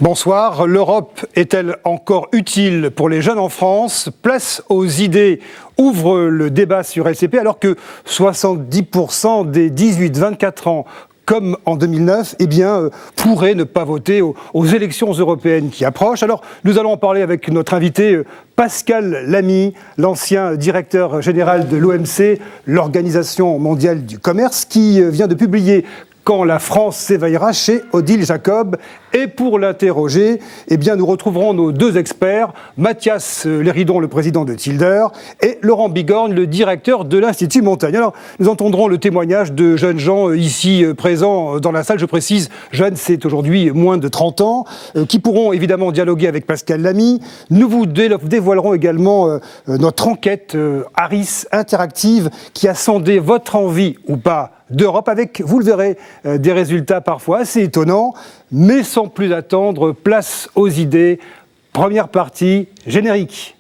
Bonsoir. L'Europe est-elle encore utile pour les jeunes en France ? Place aux idées ouvre le débat sur LCP alors que 70% des 18-24 ans, comme en 2009, pourraient ne pas voter aux élections européennes qui approchent. Alors, nous allons en parler avec notre invité Pascal Lamy, l'ancien directeur général de l'OMC, l'Organisation mondiale du commerce, qui vient de publier Quand la France s'éveillera chez Odile Jacob. Et pour l'interroger, nous retrouverons nos deux experts, Mathias Léridon, le président de Tilder, et Laurent Bigorne, le directeur de l'Institut Montaigne. Alors, nous entendrons le témoignage de jeunes gens ici présents dans la salle. Je précise, jeunes, c'est aujourd'hui moins de 30 ans, qui pourront évidemment dialoguer avec Pascal Lamy. Nous vous dévoilerons également notre enquête Harris Interactive qui a sondé votre envie ou pas d'Europe avec, vous le verrez, des résultats parfois assez étonnants. Mais sans plus attendre, place aux idées. Première partie, générique.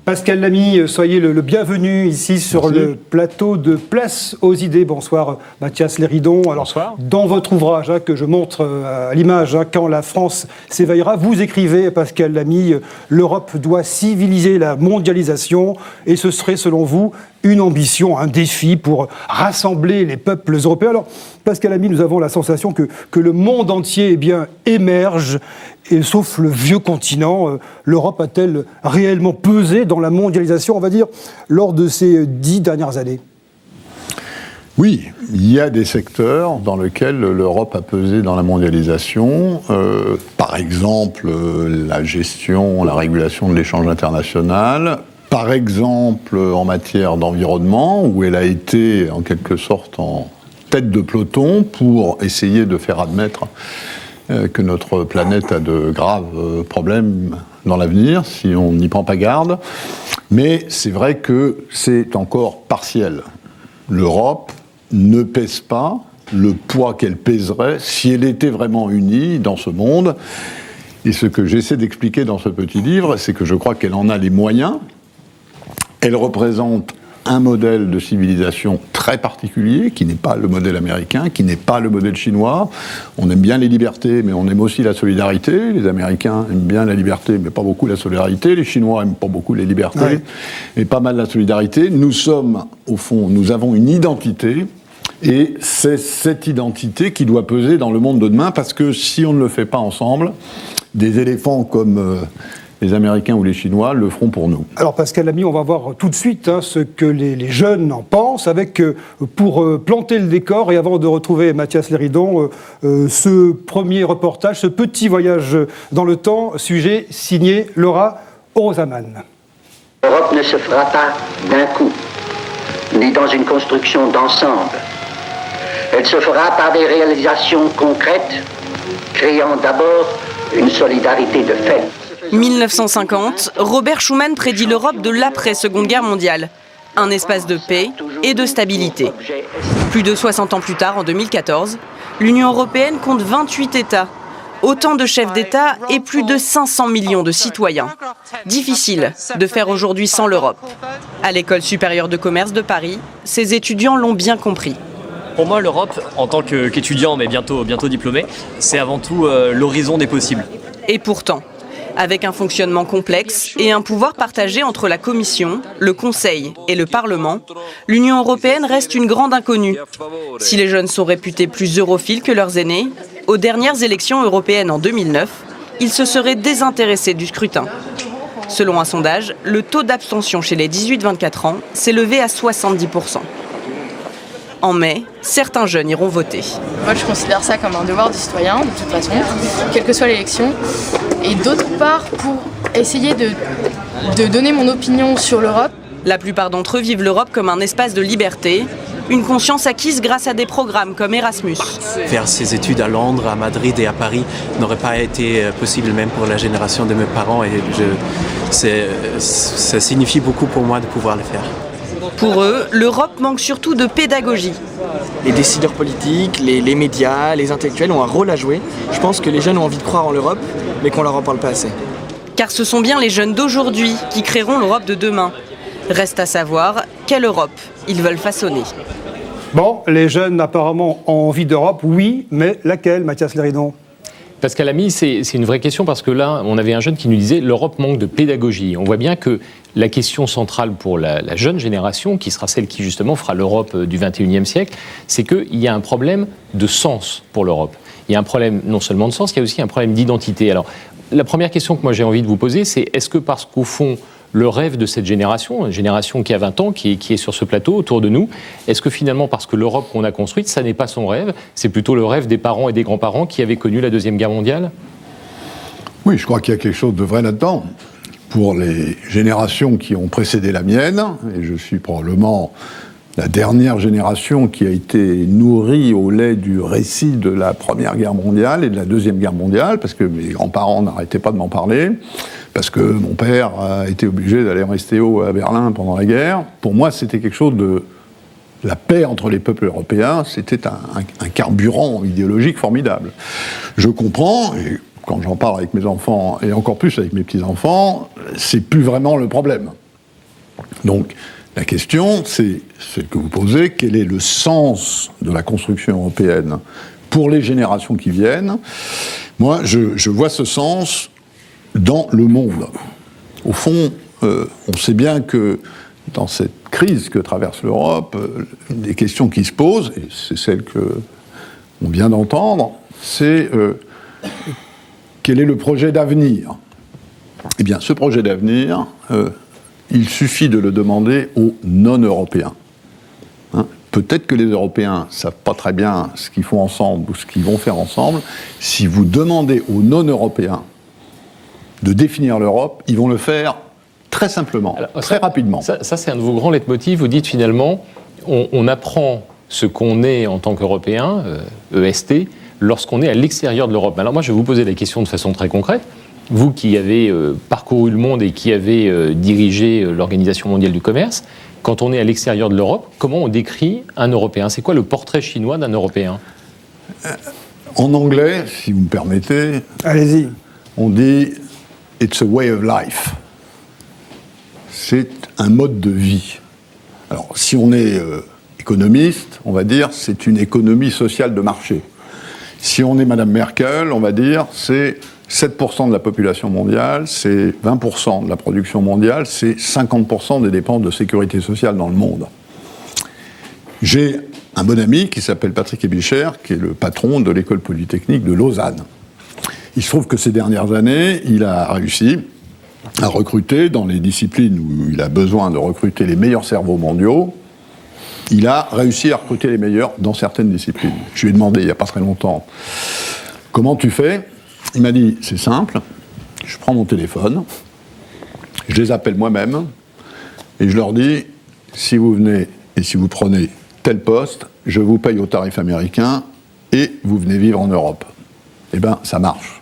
Pascal Lamy, soyez le bienvenu ici sur le plateau de Place aux idées. Bonsoir Mathias Léridon. Alors, bonsoir. Dans votre ouvrage que je montre à l'image, Quand la France s'éveillera, vous écrivez, Pascal Lamy, l'Europe doit civiliser la mondialisation et ce serait selon vous une ambition, un défi pour rassembler les peuples européens. Alors, Pascal Lamy, nous avons la sensation que le monde entier émerge, et sauf le vieux continent. L'Europe a-t-elle réellement pesé dans la mondialisation, on va dire, lors de ces 10 dernières années ? Oui, il y a des secteurs dans lesquels l'Europe a pesé dans la mondialisation. Par exemple, la gestion, la régulation de l'échange international. Par exemple, en matière d'environnement, où elle a été en quelque sorte en tête de peloton pour essayer de faire admettre que notre planète a de graves problèmes dans l'avenir, si on n'y prend pas garde. Mais c'est vrai que c'est encore partiel. L'Europe ne pèse pas le poids qu'elle pèserait si elle était vraiment unie dans ce monde. Et ce que j'essaie d'expliquer dans ce petit livre, c'est que je crois qu'elle en a les moyens. Elle représente un modèle de civilisation très particulier, qui n'est pas le modèle américain, qui n'est pas le modèle chinois. On aime bien les libertés, mais on aime aussi la solidarité. Les Américains aiment bien la liberté, mais pas beaucoup la solidarité. Les Chinois aiment pas beaucoup les libertés, mais pas mal la solidarité. Nous sommes, au fond, nous avons une identité, et c'est cette identité qui doit peser dans le monde de demain, parce que si on ne le fait pas ensemble, des éléphants comme les Américains ou les Chinois le feront pour nous. Alors Pascal Lamy, on va voir tout de suite ce que les jeunes en pensent, avec, pour planter le décor, et avant de retrouver Mathias Léridon, ce premier reportage, ce petit voyage dans le temps, sujet signé Laura Orosaman. L'Europe ne se fera pas d'un coup, ni dans une construction d'ensemble. Elle se fera par des réalisations concrètes, créant d'abord une solidarité de fait. 1950, Robert Schuman prédit l'Europe de l'après-Seconde Guerre mondiale. Un espace de paix et de stabilité. Plus de 60 ans plus tard, en 2014, l'Union européenne compte 28 États. Autant de chefs d'État et plus de 500 millions de citoyens. Difficile de faire aujourd'hui sans l'Europe. À l'École supérieure de commerce de Paris, ces étudiants l'ont bien compris. Pour moi, l'Europe, en tant qu'étudiant, mais bientôt diplômé, c'est avant tout l'horizon des possibles. Et pourtant, avec un fonctionnement complexe et un pouvoir partagé entre la Commission, le Conseil et le Parlement, l'Union européenne reste une grande inconnue. Si les jeunes sont réputés plus europhiles que leurs aînés, aux dernières élections européennes en 2009, ils se seraient désintéressés du scrutin. Selon un sondage, le taux d'abstention chez les 18-24 ans s'est levé à 70%. En mai, certains jeunes iront voter. Moi, je considère ça comme un devoir du citoyen, de toute façon, quelle que soit l'élection. Et d'autre part, pour essayer de donner mon opinion sur l'Europe. La plupart d'entre eux vivent l'Europe comme un espace de liberté, une conscience acquise grâce à des programmes comme Erasmus. Faire ses études à Londres, à Madrid et à Paris n'aurait pas été possible même pour la génération de mes parents. Et ça signifie beaucoup pour moi de pouvoir le faire. Pour eux, l'Europe manque surtout de pédagogie. Les décideurs politiques, les médias, les intellectuels ont un rôle à jouer. Je pense que les jeunes ont envie de croire en l'Europe, mais qu'on leur en parle pas assez. Car ce sont bien les jeunes d'aujourd'hui qui créeront l'Europe de demain. Reste à savoir quelle Europe ils veulent façonner. Bon, les jeunes apparemment ont envie d'Europe, oui, mais laquelle, Mathias Léridon ? Pascal Lamy, c'est une vraie question parce que là, on avait un jeune qui nous disait l'Europe manque de pédagogie. On voit bien que la question centrale pour la jeune génération, qui sera celle qui justement fera l'Europe du 21e siècle, c'est qu'il y a un problème de sens pour l'Europe. Il y a un problème non seulement de sens, il y a aussi un problème d'identité. Alors, la première question que moi j'ai envie de vous poser, c'est est-ce que parce qu'au fond, le rêve de cette génération, une génération qui a 20 ans, qui est sur ce plateau autour de nous, est-ce que finalement, parce que l'Europe qu'on a construite, ça n'est pas son rêve, c'est plutôt le rêve des parents et des grands-parents qui avaient connu la Deuxième Guerre mondiale ? Oui, je crois qu'il y a quelque chose de vrai là-dedans. Pour les générations qui ont précédé la mienne, et je suis probablement la dernière génération qui a été nourrie au lait du récit de la Première Guerre mondiale et de la Deuxième Guerre mondiale, parce que mes grands-parents n'arrêtaient pas de m'en parler, parce que mon père a été obligé d'aller en STO à Berlin pendant la guerre. Pour moi, c'était quelque chose de... La paix entre les peuples européens, c'était un carburant idéologique formidable. Je comprends, et quand j'en parle avec mes enfants, et encore plus avec mes petits-enfants, c'est plus vraiment le problème. Donc, la question, c'est celle que vous posez, quel est le sens de la construction européenne pour les générations qui viennent ? Moi, je vois ce sens dans le monde. Au fond, on sait bien que dans cette crise que traverse l'Europe, une des questions qui se posent, et c'est celle qu'on vient d'entendre, c'est quel est le projet d'avenir ? Eh bien, ce projet d'avenir, il suffit de le demander aux non-Européens. Peut-être que les Européens ne savent pas très bien ce qu'ils font ensemble ou ce qu'ils vont faire ensemble. Si vous demandez aux non-Européens de définir l'Europe, ils vont le faire très simplement, très rapidement. Ça, c'est un de vos grands leitmotifs. Vous dites finalement, on apprend ce qu'on est en tant qu'Européen, EST, lorsqu'on est à l'extérieur de l'Europe. Alors moi, je vais vous poser la question de façon très concrète. Vous qui avez parcouru le monde et qui avez dirigé l'Organisation mondiale du commerce, quand on est à l'extérieur de l'Europe, comment on décrit un Européen ? C'est quoi le portrait chinois d'un Européen ? En anglais, si vous me permettez, allez-y. On dit « it's a way of life ». C'est un mode de vie. Alors, si on est économiste, on va dire c'est une économie sociale de marché. Si on est Madame Merkel, on va dire c'est 7% de la population mondiale, c'est 20% de la production mondiale, c'est 50% des dépenses de sécurité sociale dans le monde. J'ai un bon ami qui s'appelle Patrick Ebicher, qui est le patron de l'école polytechnique de Lausanne. Il se trouve que ces dernières années, il a réussi à recruter dans les disciplines où il a besoin de recruter les meilleurs cerveaux mondiaux. Il a réussi à recruter les meilleurs dans certaines disciplines. Je lui ai demandé il n'y a pas très longtemps « Comment tu fais ?» Il m'a dit « C'est simple, je prends mon téléphone, je les appelle moi-même et je leur dis « Si vous venez et si vous prenez tel poste, je vous paye au tarif américain et vous venez vivre en Europe. » Eh bien, ça marche.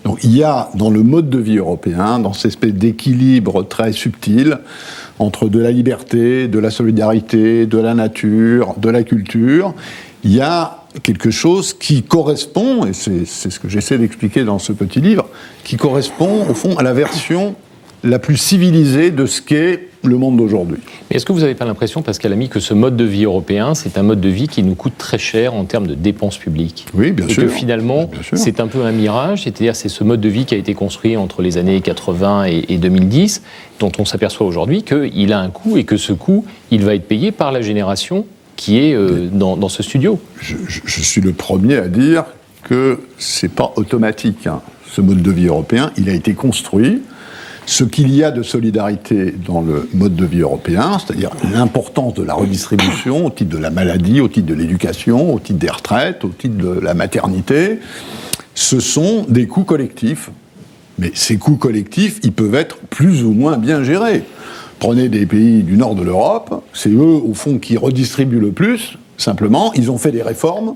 Donc il y a dans le mode de vie européen, dans cette espèce d'équilibre très subtil entre de la liberté, de la solidarité, de la nature, de la culture, il y a quelque chose qui correspond, et c'est ce que j'essaie d'expliquer dans ce petit livre, qui correspond au fond à la version la plus civilisée de ce qu'est le monde d'aujourd'hui. Mais est-ce que vous n'avez pas l'impression, Pascal Lamy, que ce mode de vie européen, c'est un mode de vie qui nous coûte très cher en termes de dépenses publiques ? Oui, bien sûr. Et que finalement, c'est un peu un mirage, c'est-à-dire c'est ce mode de vie qui a été construit entre les années 80 et 2010, dont on s'aperçoit aujourd'hui qu'il a un coût et que ce coût, il va être payé par la génération qui est dans ce studio. Je suis le premier à dire que c'est pas automatique, hein. Ce mode de vie européen, il a été construit. Ce qu'il y a de solidarité dans le mode de vie européen, c'est-à-dire l'importance de la redistribution au titre de la maladie, au titre de l'éducation, au titre des retraites, au titre de la maternité, ce sont des coûts collectifs. Mais ces coûts collectifs, ils peuvent être plus ou moins bien gérés. Prenez des pays du nord de l'Europe, c'est eux, au fond, qui redistribuent le plus. Simplement, ils ont fait des réformes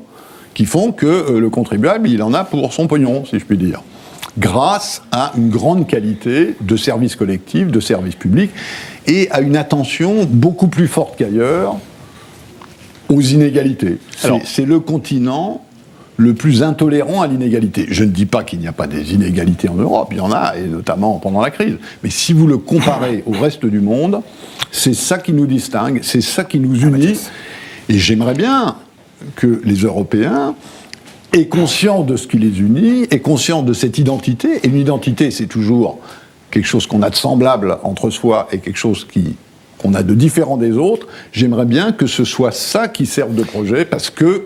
qui font que le contribuable, il en a pour son pognon, si je puis dire. grâce à une grande qualité de services collectifs, de services publics, et à une attention beaucoup plus forte qu'ailleurs aux inégalités. C'est le continent le plus intolérant à l'inégalité. Je ne dis pas qu'il n'y a pas des inégalités en Europe, il y en a, et notamment pendant la crise. Mais si vous le comparez au reste du monde, c'est ça qui nous distingue, c'est ça qui nous unit. Et j'aimerais bien que les Européens aient conscience de ce qui les unit, aient conscience de cette identité. Et une identité, c'est toujours quelque chose qu'on a de semblable entre soi et quelque chose qu'on a de différent des autres. J'aimerais bien que ce soit ça qui serve de projet, parce que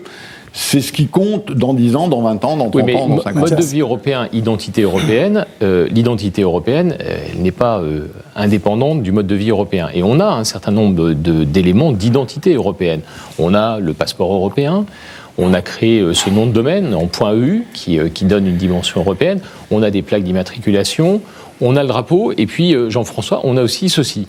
c'est ce qui compte dans 10 ans, dans 20 ans, dans 30 ans, dans 50 ans. Mode de vie européen, identité européenne, l'identité européenne, elle n'est pas indépendante du mode de vie européen. Et on a un certain nombre d'éléments d'identité européenne. On a le passeport européen, on a créé ce nom de domaine en .eu qui donne une dimension européenne, on a des plaques d'immatriculation, on a le drapeau, et puis, Jean-François, on a aussi ceci.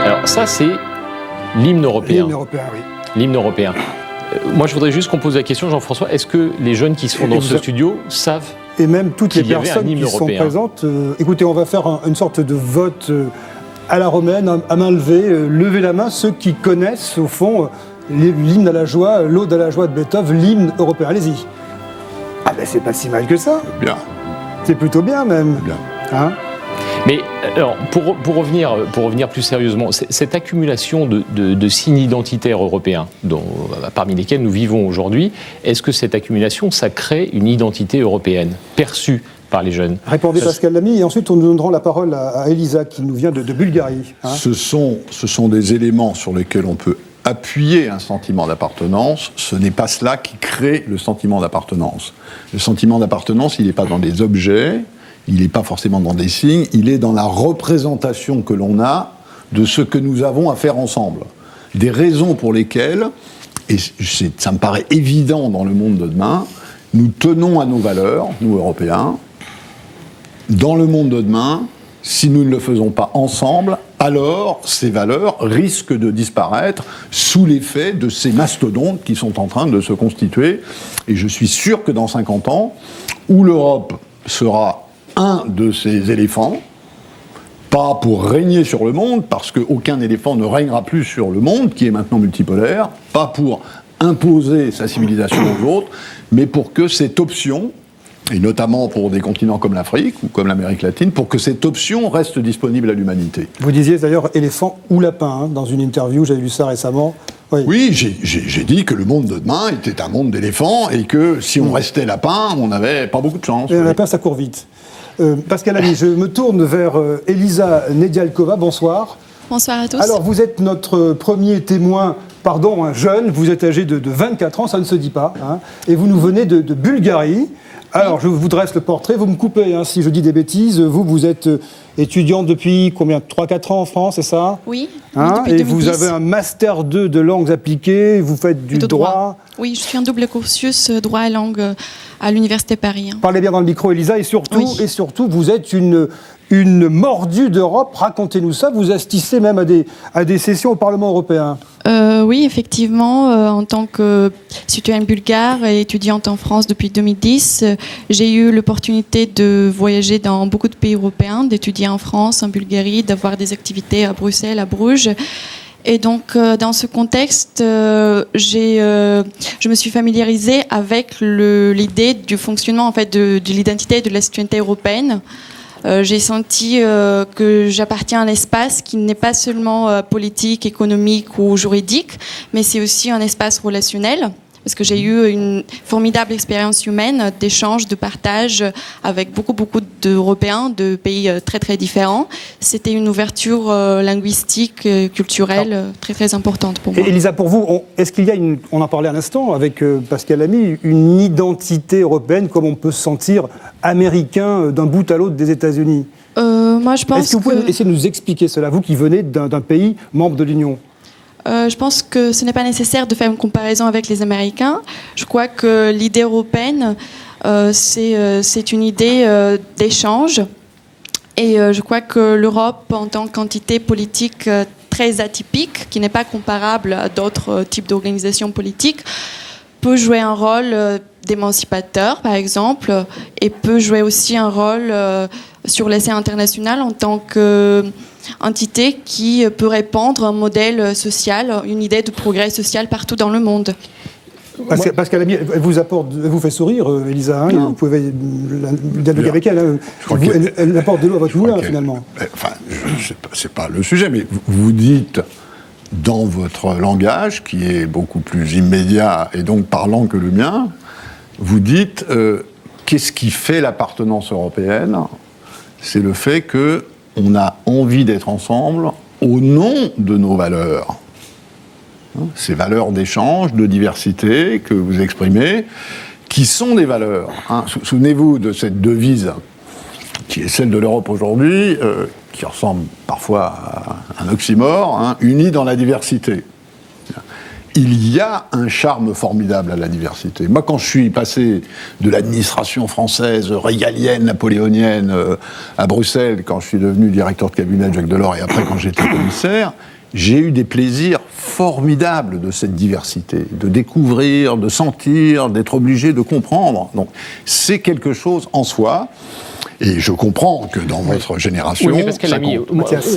Alors ça, c'est l'hymne européen. L'hymne européen, oui. L'hymne européen. Moi, je voudrais juste qu'on pose la question, Jean-François, est-ce que les jeunes qui sont dans ce studio savent et même toutes les personnes qui sont européen. présentes, écoutez, on va faire une sorte de vote à la romaine, à main levée, levez la main, ceux qui connaissent, au fond, l'hymne à la joie, l'Aude à la joie de Beethoven, l'hymne européen. Allez-y. Ah ben c'est pas si mal que ça. Bien. C'est plutôt bien même. Bien. Hein? Mais alors, pour revenir plus sérieusement, cette accumulation de signes identitaires européens, parmi lesquels nous vivons aujourd'hui, est-ce que cette accumulation, ça crée une identité européenne perçue par les jeunes? Répondez Pascal Lamy, et ensuite on nous donnera la parole à Elisa, qui nous vient de Bulgarie. Hein? Ce sont des éléments sur lesquels on peut appuyer un sentiment d'appartenance. Ce n'est pas cela qui crée le sentiment d'appartenance. Le sentiment d'appartenance, il n'est pas dans des objets, il n'est pas forcément dans des signes, il est dans la représentation que l'on a de ce que nous avons à faire ensemble. Des raisons pour lesquelles, et ça me paraît évident dans le monde de demain, nous tenons à nos valeurs, nous Européens. Dans le monde de demain, si nous ne le faisons pas ensemble, alors ces valeurs risquent de disparaître sous l'effet de ces mastodontes qui sont en train de se constituer. Et je suis sûr que dans 50 ans, où l'Europe sera un de ces éléphants, pas pour régner sur le monde, parce qu'aucun éléphant ne régnera plus sur le monde, qui est maintenant multipolaire, pas pour imposer sa civilisation aux autres, mais pour que cette option, et notamment pour des continents comme l'Afrique ou comme l'Amérique latine, pour que cette option reste disponible à l'humanité. Vous disiez d'ailleurs éléphant ou lapin, hein, dans une interview, j'avais vu ça récemment. Oui, j'ai dit que le monde de demain était un monde d'éléphants et que si on restait lapin, on n'avait pas beaucoup de chance. Et un lapin, ça court vite. Pascal Lamy, je me tourne vers Elisa Nedialkova, bonsoir. Bonsoir à tous. Alors, vous êtes notre premier témoin, pardon, un jeune, vous êtes âgé de 24 ans, ça ne se dit pas, hein, et vous nous venez de Bulgarie. Alors, je vous dresse le portrait, vous me coupez hein, si je dis des bêtises. Vous êtes étudiante depuis combien 3-4 ans en France, c'est ça? Oui, hein, depuis 2010. Et vous avez un Master 2 de langues appliquées, vous faites du droit. Oui, je suis un double cursus droit et langue à l'Université Paris. Hein. Parlez bien dans le micro, Elisa, et surtout, vous êtes une mordue d'Europe. Racontez-nous ça, vous assistez même à des sessions au Parlement européen. Oui, effectivement, en tant que citoyenne bulgare et étudiante en France depuis 2010, j'ai eu l'opportunité de voyager dans beaucoup de pays européens, d'étudier en France, en Bulgarie, d'avoir des activités à Bruxelles, à Bruges. Et donc, dans ce contexte, je me suis familiarisée avec l'idée du fonctionnement en fait, de l'identité et de la citoyenneté européenne. J'ai senti que j'appartiens à un espace qui n'est pas seulement politique, économique ou juridique, mais c'est aussi un espace relationnel. Parce que j'ai eu une formidable expérience humaine d'échange, de partage avec beaucoup d'Européens de pays très très différents. C'était une ouverture linguistique, culturelle très très importante pour moi. Et Elisa, pour vous, est-ce qu'il y a on en parlait à l'instant avec Pascal Lamy, une identité européenne comme on peut se sentir américain d'un bout à l'autre des États-Unis? Moi, je pense Est-ce que vous pouvez essayer de nous expliquer cela, vous qui venez d'un pays membre de l'Union? Je pense que ce n'est pas nécessaire de faire une comparaison avec les Américains. Je crois que l'idée européenne, c'est une idée d'échange. Et je crois que l'Europe, en tant qu'entité politique très atypique, qui n'est pas comparable à d'autres types d'organisations politiques, peut jouer un rôle d'émancipateur, par exemple, et peut jouer aussi un rôle sur la scène internationale en tant qu'entité qui peut répandre un modèle social, une idée de progrès social partout dans le monde. Pascal Lamy, elle vous fait sourire, Elisa, hein, vous pouvez dialoguer avec elle. Hein. Elle apporte de l'eau à votre moulin, finalement. Enfin, c'est pas le sujet, mais vous dites, dans votre langage, qui est beaucoup plus immédiat et donc parlant que le mien, vous dites, qu'est-ce qui fait l'appartenance européenne ? C'est le fait qu'on a envie d'être ensemble au nom de nos valeurs. Ces valeurs d'échange, de diversité que vous exprimez, qui sont des valeurs. Hein. Souvenez-vous de cette devise qui est celle de l'Europe aujourd'hui, qui ressemble parfois à un oxymore, hein, unis dans la diversité. Il y a un charme formidable à la diversité. Moi, quand je suis passé de l'administration française régalienne, napoléonienne, à Bruxelles, quand je suis devenu directeur de cabinet de Jacques Delors, et après quand j'étais commissaire, j'ai eu des plaisirs formidables de cette diversité, de découvrir, de sentir, d'être obligé de comprendre. Donc, c'est quelque chose en soi. Et je comprends que dans votre génération, oui, mais Pascal Lamy,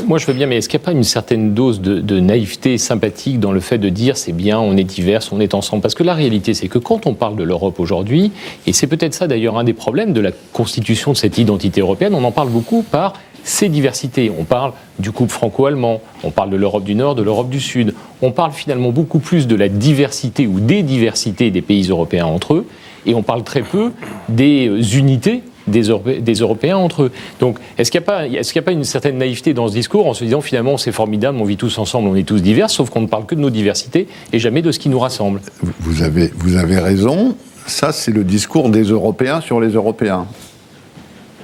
moi je veux bien, mais est-ce qu'il n'y a pas une certaine dose de naïveté sympathique dans le fait de dire c'est bien, on est divers, on est ensemble ? Parce que la réalité, c'est que quand on parle de l'Europe aujourd'hui, et c'est peut-être ça d'ailleurs un des problèmes de la constitution de cette identité européenne, on en parle beaucoup par ces diversités. On parle du couple franco-allemand, on parle de l'Europe du Nord, de l'Europe du Sud, on parle finalement beaucoup plus de la diversité ou des diversités des pays européens entre eux, et on parle très peu des unités des Européens entre eux. Donc, est-ce qu'il n'y a pas une certaine naïveté dans ce discours en se disant finalement c'est formidable, on vit tous ensemble, on est tous divers, sauf qu'on ne parle que de nos diversités et jamais de ce qui nous rassemble ? Vous avez raison, ça c'est le discours des Européens sur les Européens.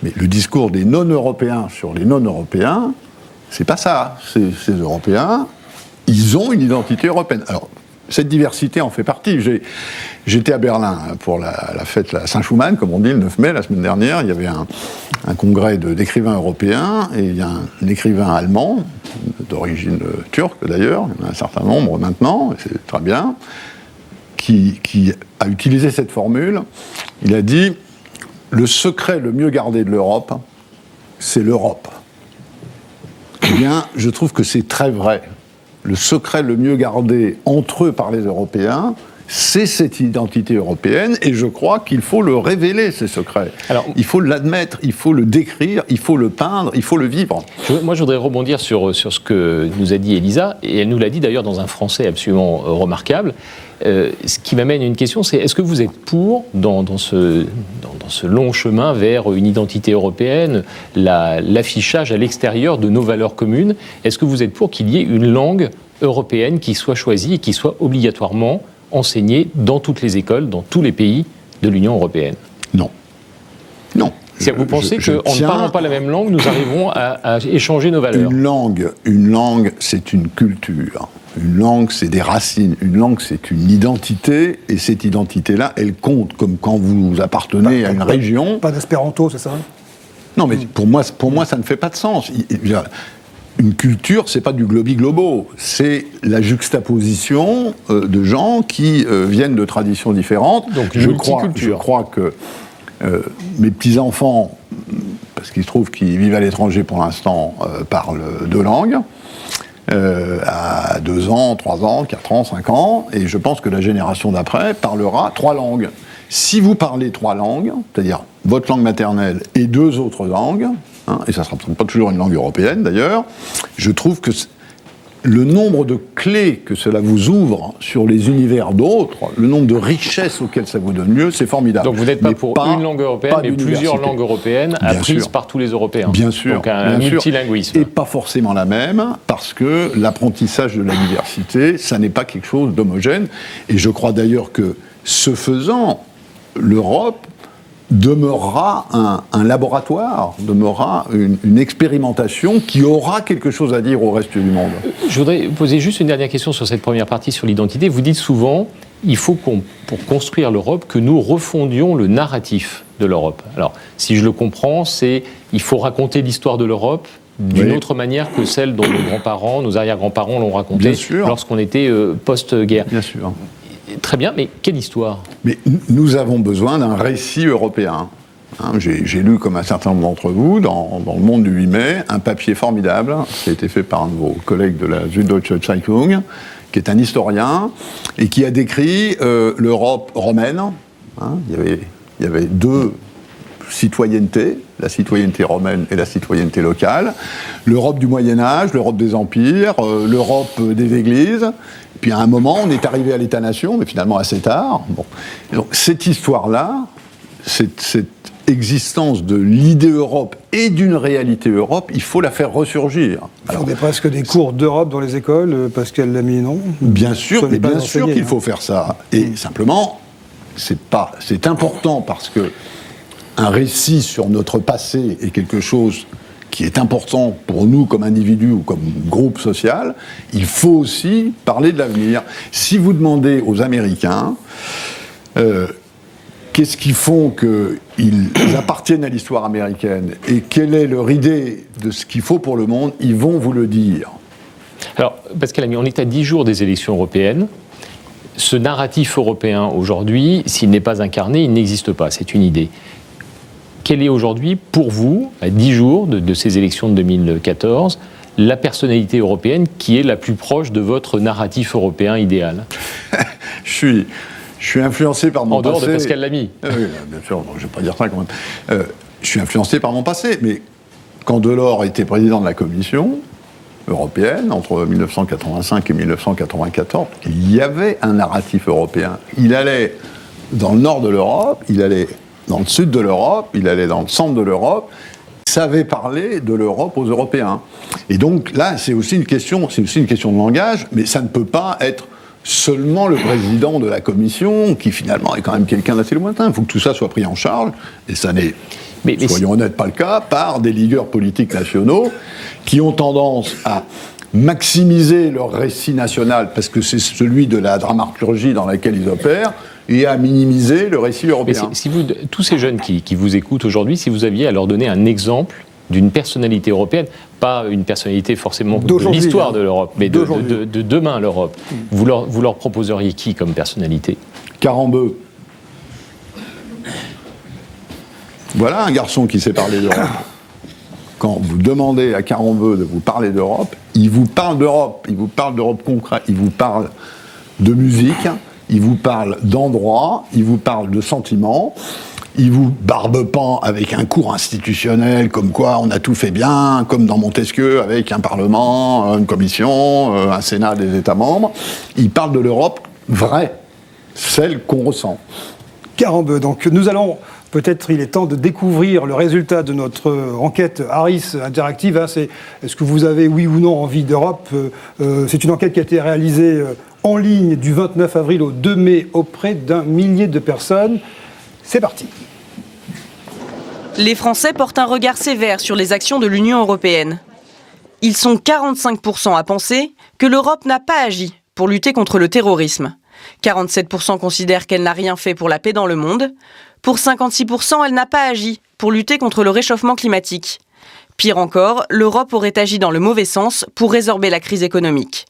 Mais le discours des non-Européens sur les non-Européens, c'est pas ça. Ces Européens, ils ont une identité européenne. Alors, cette diversité en fait partie. J'étais à Berlin pour la fête, la Saint-Schumann, comme on dit, le 9 mai, la semaine dernière. Il y avait un congrès d'écrivains européens, et il y a un écrivain allemand, d'origine turque d'ailleurs, il y en a un certain nombre maintenant, et c'est très bien, qui a utilisé cette formule. Il a dit « Le secret le mieux gardé de l'Europe, c'est l'Europe ». Eh bien, je trouve que c'est très vrai. Le secret le mieux gardé entre eux par les Européens, c'est cette identité européenne, et je crois qu'il faut le révéler, ces secrets. Alors, il faut l'admettre, il faut le décrire, il faut le peindre, il faut le vivre. Moi, je voudrais rebondir sur ce que nous a dit Elisa, et elle nous l'a dit d'ailleurs dans un français absolument remarquable. Ce qui m'amène à une question, c'est est-ce que vous êtes pour, dans ce long chemin vers une identité européenne, l'affichage à l'extérieur de nos valeurs communes, est-ce que vous êtes pour qu'il y ait une langue européenne qui soit choisie et qui soit obligatoirement enseignée dans toutes les écoles, dans tous les pays de l'Union européenne ? Non. Non. C'est-à-dire que vous pensez qu'en ne parlant pas la même langue, nous arrivons à échanger nos valeurs ? Une langue, c'est une culture. Une langue, c'est des racines. Une langue, c'est une identité. Et cette identité-là, elle compte, comme quand vous appartenez à une région. Pas d'espéranto, c'est ça ? Non, mais pour moi, ça ne fait pas de sens. Une culture, c'est pas du globi-globo. C'est la juxtaposition de gens qui viennent de traditions différentes. Donc, je crois que mes petits-enfants, parce qu'il se trouve qu'ils vivent à l'étranger pour l'instant, parlent 2 langues. À 2 ans, 3 ans, 4 ans, 5 ans, et je pense que la génération d'après parlera 3 langues. Si vous parlez 3 langues, c'est-à-dire votre langue maternelle et 2 autres langues, hein, et ça ne sera pas toujours une langue européenne d'ailleurs, je trouve que le nombre de clés que cela vous ouvre sur les univers d'autres, le nombre de richesses auxquelles ça vous donne lieu, c'est formidable. Donc vous n'êtes pas pour une langue européenne, mais plusieurs langues européennes apprises par tous les Européens. Bien sûr. Donc un multilinguisme. Et pas forcément la même, parce que l'apprentissage de la diversité, ça n'est pas quelque chose d'homogène. Et je crois d'ailleurs que, ce faisant, l'Europe demeurera un laboratoire, demeurera une expérimentation qui aura quelque chose à dire au reste du monde. Je voudrais poser juste une dernière question sur cette première partie sur l'identité. Vous dites souvent, il faut pour construire l'Europe, que nous refondions le narratif de l'Europe. Alors, si je le comprends, il faut raconter l'histoire de l'Europe d'une autre manière que celle dont nos grands-parents, nos arrière-grands-parents l'ont raconté lorsqu'on était post-guerre. Bien sûr. Très bien, mais quelle histoire ? Mais nous avons besoin d'un récit européen. J'ai lu, comme un certain nombre d'entre vous, dans Le Monde du 8 mai, un papier formidable qui a été fait par un de vos collègues de la Süddeutsche Zeitung, qui est un historien, et qui a décrit l'Europe romaine. Il y avait deux citoyennetés, la citoyenneté romaine et la citoyenneté locale, l'Europe du Moyen-Âge, l'Europe des empires, l'Europe des églises. Puis à un moment, on est arrivé à l'État-nation, mais finalement assez tard. Bon. Donc, cette histoire-là, cette existence de l'idée Europe et d'une réalité Europe, il faut la faire ressurgir. Alors, on est presque des cours d'Europe dans les écoles, Pascal Lamy, non ? Bien sûr, mais bien sûr qu'il faut hein. faire ça. Et simplement, c'est important parce que un récit sur notre passé est quelque chose qui est important pour nous comme individus ou comme groupe social. Il faut aussi parler de l'avenir. Si vous demandez aux Américains qu'est-ce qui font qu'ils appartiennent à l'histoire américaine et quelle est leur idée de ce qu'il faut pour le monde, ils vont vous le dire. Alors, Pascal Lamy, on est à 10 jours des élections européennes. Ce narratif européen, aujourd'hui, s'il n'est pas incarné, il n'existe pas. C'est une idée. Quelle est aujourd'hui, pour vous, à 10 jours de ces élections de 2014, la personnalité européenne qui est la plus proche de votre narratif européen idéal ? Je suis influencé par mon passé. En dehors de Pascal Lamy. Oui, bien sûr, bon, je ne vais pas dire ça quand même. Je suis influencé par mon passé, mais quand Delors était président de la Commission européenne, entre 1985 et 1994, il y avait un narratif européen. Il allait dans le nord de l'Europe, il allait dans le sud de l'Europe, il allait dans le centre de l'Europe, il savait parler de l'Europe aux Européens. Et donc là, c'est aussi une question de langage, mais ça ne peut pas être seulement le président de la Commission, qui finalement est quand même quelqu'un d'assez lointain. Il faut que tout ça soit pris en charge, et ça n'est, soyons honnêtes, pas le cas, par des leaders politiques nationaux qui ont tendance à maximiser leur récit national, parce que c'est celui de la dramaturgie dans laquelle ils opèrent, et à minimiser le récit européen. Mais si tous ces jeunes qui vous écoutent aujourd'hui, si vous aviez à leur donner un exemple d'une personnalité européenne, pas une personnalité forcément de l'histoire de l'Europe, mais de demain l'Europe, vous leur proposeriez qui comme personnalité ? Carambeu. Voilà un garçon qui sait parler d'Europe. Quand vous demandez à Carambeu de vous parler d'Europe, il vous parle d'Europe, il vous parle d'Europe concrète, il vous parle de musique, il vous parle d'endroits, il vous parle de sentiments, il vous barbe-pend avec un cours institutionnel, comme quoi on a tout fait bien, comme dans Montesquieu, avec un Parlement, une Commission, un Sénat des États membres. Il parle de l'Europe vraie, celle qu'on ressent. Carambeu, donc nous allons... Peut-être il est temps de découvrir le résultat de notre enquête Harris interactive. Est-ce que vous avez, oui ou non, envie d'Europe ? C'est une enquête qui a été réalisée en ligne du 29 avril au 2 mai auprès d'1 millier de personnes. C'est parti. Les Français portent un regard sévère sur les actions de l'Union européenne. Ils sont 45% à penser que l'Europe n'a pas agi pour lutter contre le terrorisme. 47% considèrent qu'elle n'a rien fait pour la paix dans le monde. Pour 56%, elle n'a pas agi pour lutter contre le réchauffement climatique. Pire encore, l'Europe aurait agi dans le mauvais sens pour résorber la crise économique.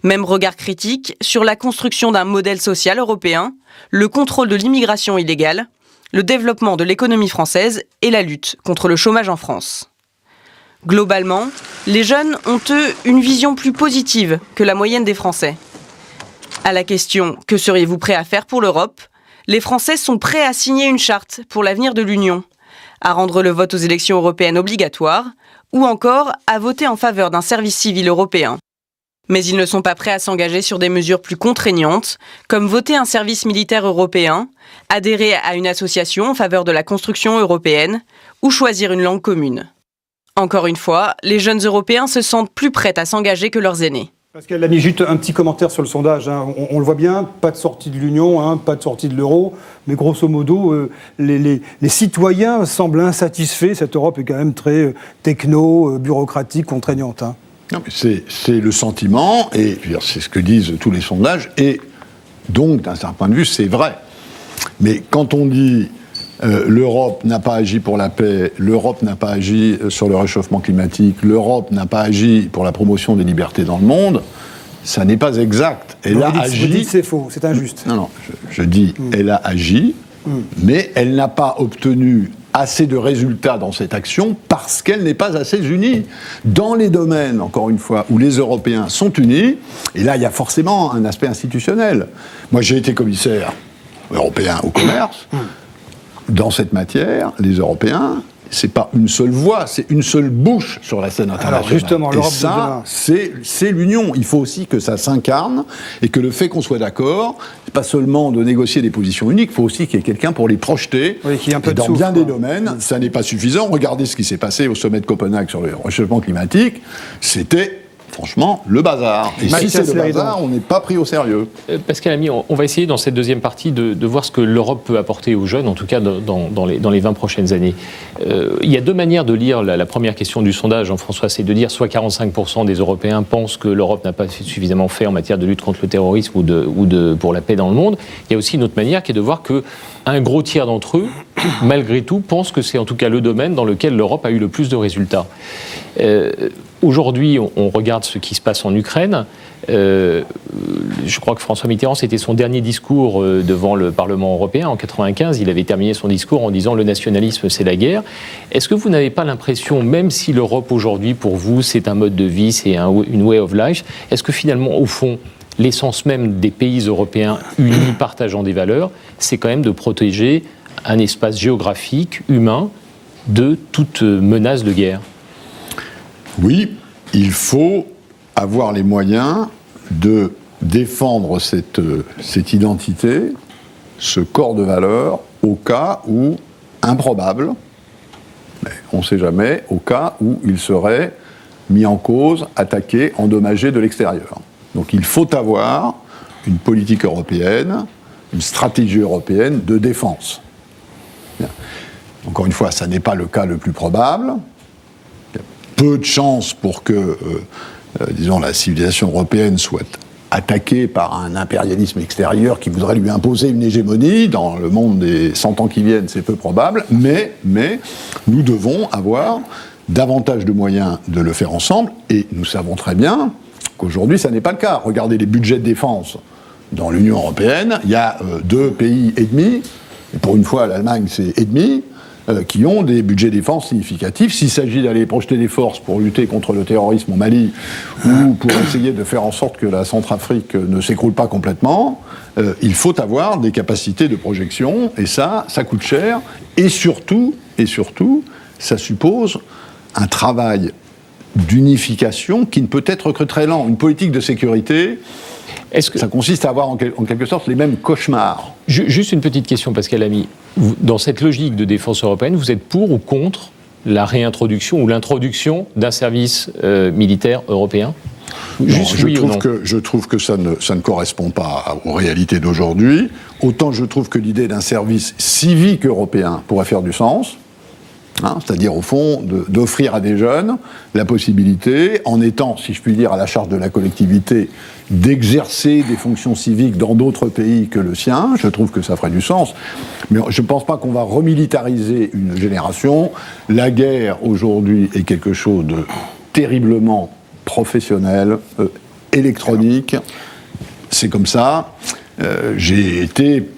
Même regard critique sur la construction d'un modèle social européen, le contrôle de l'immigration illégale, le développement de l'économie française et la lutte contre le chômage en France. Globalement, les jeunes ont, eux, une vision plus positive que la moyenne des Français. À la question « Que seriez-vous prêt à faire pour l'Europe ?», les Français sont prêts à signer une charte pour l'avenir de l'Union, à rendre le vote aux élections européennes obligatoire, ou encore à voter en faveur d'un service civil européen. Mais ils ne sont pas prêts à s'engager sur des mesures plus contraignantes, comme voter un service militaire européen, adhérer à une association en faveur de la construction européenne, ou choisir une langue commune. Encore une fois, les jeunes Européens se sentent plus prêts à s'engager que leurs aînés. Pascal Lamy, juste un petit commentaire sur le sondage. On le voit bien, pas de sortie de l'Union, pas de sortie de l'euro, mais grosso modo, les citoyens semblent insatisfaits. Cette Europe est quand même très techno, bureaucratique, contraignante. Non, mais c'est le sentiment, et c'est ce que disent tous les sondages, et donc, d'un certain point de vue, c'est vrai. Mais quand on dit L'Europe n'a pas agi pour la paix, l'Europe n'a pas agi sur le réchauffement climatique, l'Europe n'a pas agi pour la promotion des libertés dans le monde, ça n'est pas exact. Elle a agi... Vous dites c'est faux, c'est injuste. Non, je dis elle a agi, mais elle n'a pas obtenu assez de résultats dans cette action parce qu'elle n'est pas assez unie. Dans les domaines, encore une fois, où les Européens sont unis, et là il y a forcément un aspect institutionnel. Moi j'ai été commissaire européen au commerce. Dans cette matière, les Européens, c'est pas une seule voix, c'est une seule bouche sur la scène internationale. Alors justement, l'Europe et ça, c'est l'union. Il faut aussi que ça s'incarne et que le fait qu'on soit d'accord, c'est pas seulement de négocier des positions uniques, il faut aussi qu'il y ait quelqu'un pour les projeter. Oui, qui ait un peu et dans bien des domaines, ça n'est pas suffisant. Regardez ce qui s'est passé au sommet de Copenhague sur le réchauffement climatique. C'était franchement, le bazar. Et si c'est le bazar, on n'est pas pris au sérieux. Pascal Lamy, on va essayer dans cette deuxième partie de voir ce que l'Europe peut apporter aux jeunes, en tout cas dans les 20 prochaines années. Il y a deux manières de lire la première question du sondage, Jean-François, c'est de dire soit 45% des Européens pensent que l'Europe n'a pas suffisamment fait en matière de lutte contre le terrorisme ou pour la paix dans le monde. Il y a aussi une autre manière qui est de voir qu'un gros tiers d'entre eux, malgré tout, pensent que c'est en tout cas le domaine dans lequel l'Europe a eu le plus de résultats. Aujourd'hui, on regarde ce qui se passe en Ukraine. Je crois que François Mitterrand, c'était son dernier discours devant le Parlement européen en 1995. Il avait terminé son discours en disant « le nationalisme, c'est la guerre ». Est-ce que vous n'avez pas l'impression, même si l'Europe aujourd'hui, pour vous, c'est un mode de vie, c'est une way of life, est-ce que finalement, au fond, l'essence même des pays européens unis, partageant des valeurs, c'est quand même de protéger un espace géographique, humain, de toute menace de guerre ? Oui, il faut avoir les moyens de défendre cette identité, ce corps de valeurs, au cas où, improbable, mais on ne sait jamais, au cas où il serait mis en cause, attaqué, endommagé de l'extérieur. Donc il faut avoir une politique européenne, une stratégie européenne de défense. Bien. Encore une fois, ça n'est pas le cas le plus probable. Peu de chances pour que, disons, la civilisation européenne soit attaquée par un impérialisme extérieur qui voudrait lui imposer une hégémonie. Dans le monde des 100 ans qui viennent, c'est peu probable, mais nous devons avoir davantage de moyens de le faire ensemble, et nous savons très bien qu'aujourd'hui, ça n'est pas le cas. Regardez les budgets de défense dans l'Union européenne, il y a 2 pays et demi, et pour une fois, l'Allemagne, c'est et demi, qui ont des budgets défense significatifs. S'il s'agit d'aller projeter des forces pour lutter contre le terrorisme au Mali ou pour essayer de faire en sorte que la Centrafrique ne s'écroule pas complètement, il faut avoir des capacités de projection, et ça coûte cher, et surtout, ça suppose un travail d'unification qui ne peut être que très lent. Une politique de sécurité, ça consiste à avoir en quelque sorte les mêmes cauchemars. Juste une petite question, Pascal Lamy. Dans cette logique de défense européenne, vous êtes pour ou contre la réintroduction ou l'introduction d'un service militaire européen ? Je trouve que ça ne correspond pas aux réalités d'aujourd'hui. Autant je trouve que l'idée d'un service civique européen pourrait faire du sens. C'est-à-dire, au fond, d'offrir à des jeunes la possibilité, en étant, si je puis dire, à la charge de la collectivité, d'exercer des fonctions civiques dans d'autres pays que le sien. Je trouve que ça ferait du sens. Mais je ne pense pas qu'on va remilitariser une génération. La guerre, aujourd'hui, est quelque chose de terriblement professionnel, électronique. C'est comme ça. J'ai été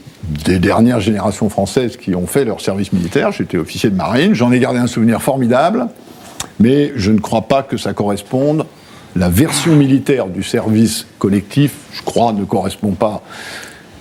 des dernières générations françaises qui ont fait leur service militaire. J'étais officier de marine, j'en ai gardé un souvenir formidable, mais je ne crois pas que ça corresponde. La version militaire du service collectif, je crois, ne correspond pas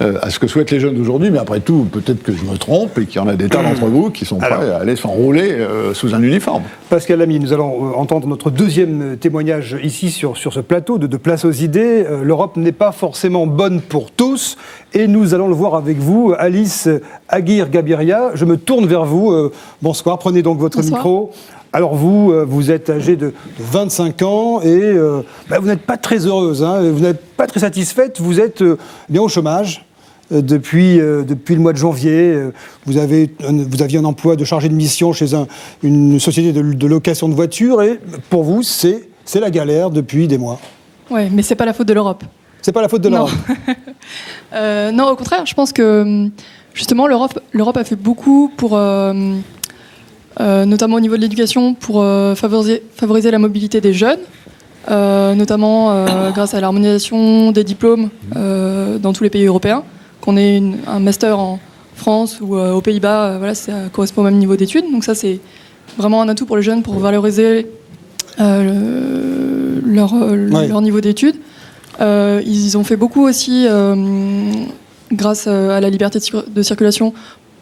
à ce que souhaitent les jeunes d'aujourd'hui, mais après tout, peut-être que je me trompe et qu'il y en a des tas d'entre vous qui sont prêts à aller s'enrôler sous un uniforme. Pascal Lamy, nous allons entendre notre deuxième témoignage ici sur ce plateau de Place aux idées. L'Europe n'est pas forcément bonne pour tous, et nous allons le voir avec vous. Alice Aguirre-Gabiria, je me tourne vers vous. Bonsoir, prenez donc votre micro. Alors vous êtes âgée de 25 ans et vous n'êtes pas très heureuse, vous n'êtes pas très satisfaite, vous êtes bien au chômage depuis le mois de janvier. Vous aviez un emploi de chargé de mission chez une société de location de voitures et pour vous, c'est la galère depuis des mois. Oui, mais c'est pas la faute de l'Europe. C'est pas la faute de l'Europe. Non, au contraire, je pense que justement l'Europe a fait beaucoup pour, notamment au niveau de l'éducation, pour favoriser la mobilité des jeunes, notamment grâce à l'harmonisation des diplômes dans tous les pays européens. Qu'on ait un master en France ou aux Pays-Bas, voilà, ça correspond au même niveau d'études. Donc ça, c'est vraiment un atout pour les jeunes pour valoriser leur niveau d'études. Ils ont fait beaucoup aussi grâce à la liberté de circulation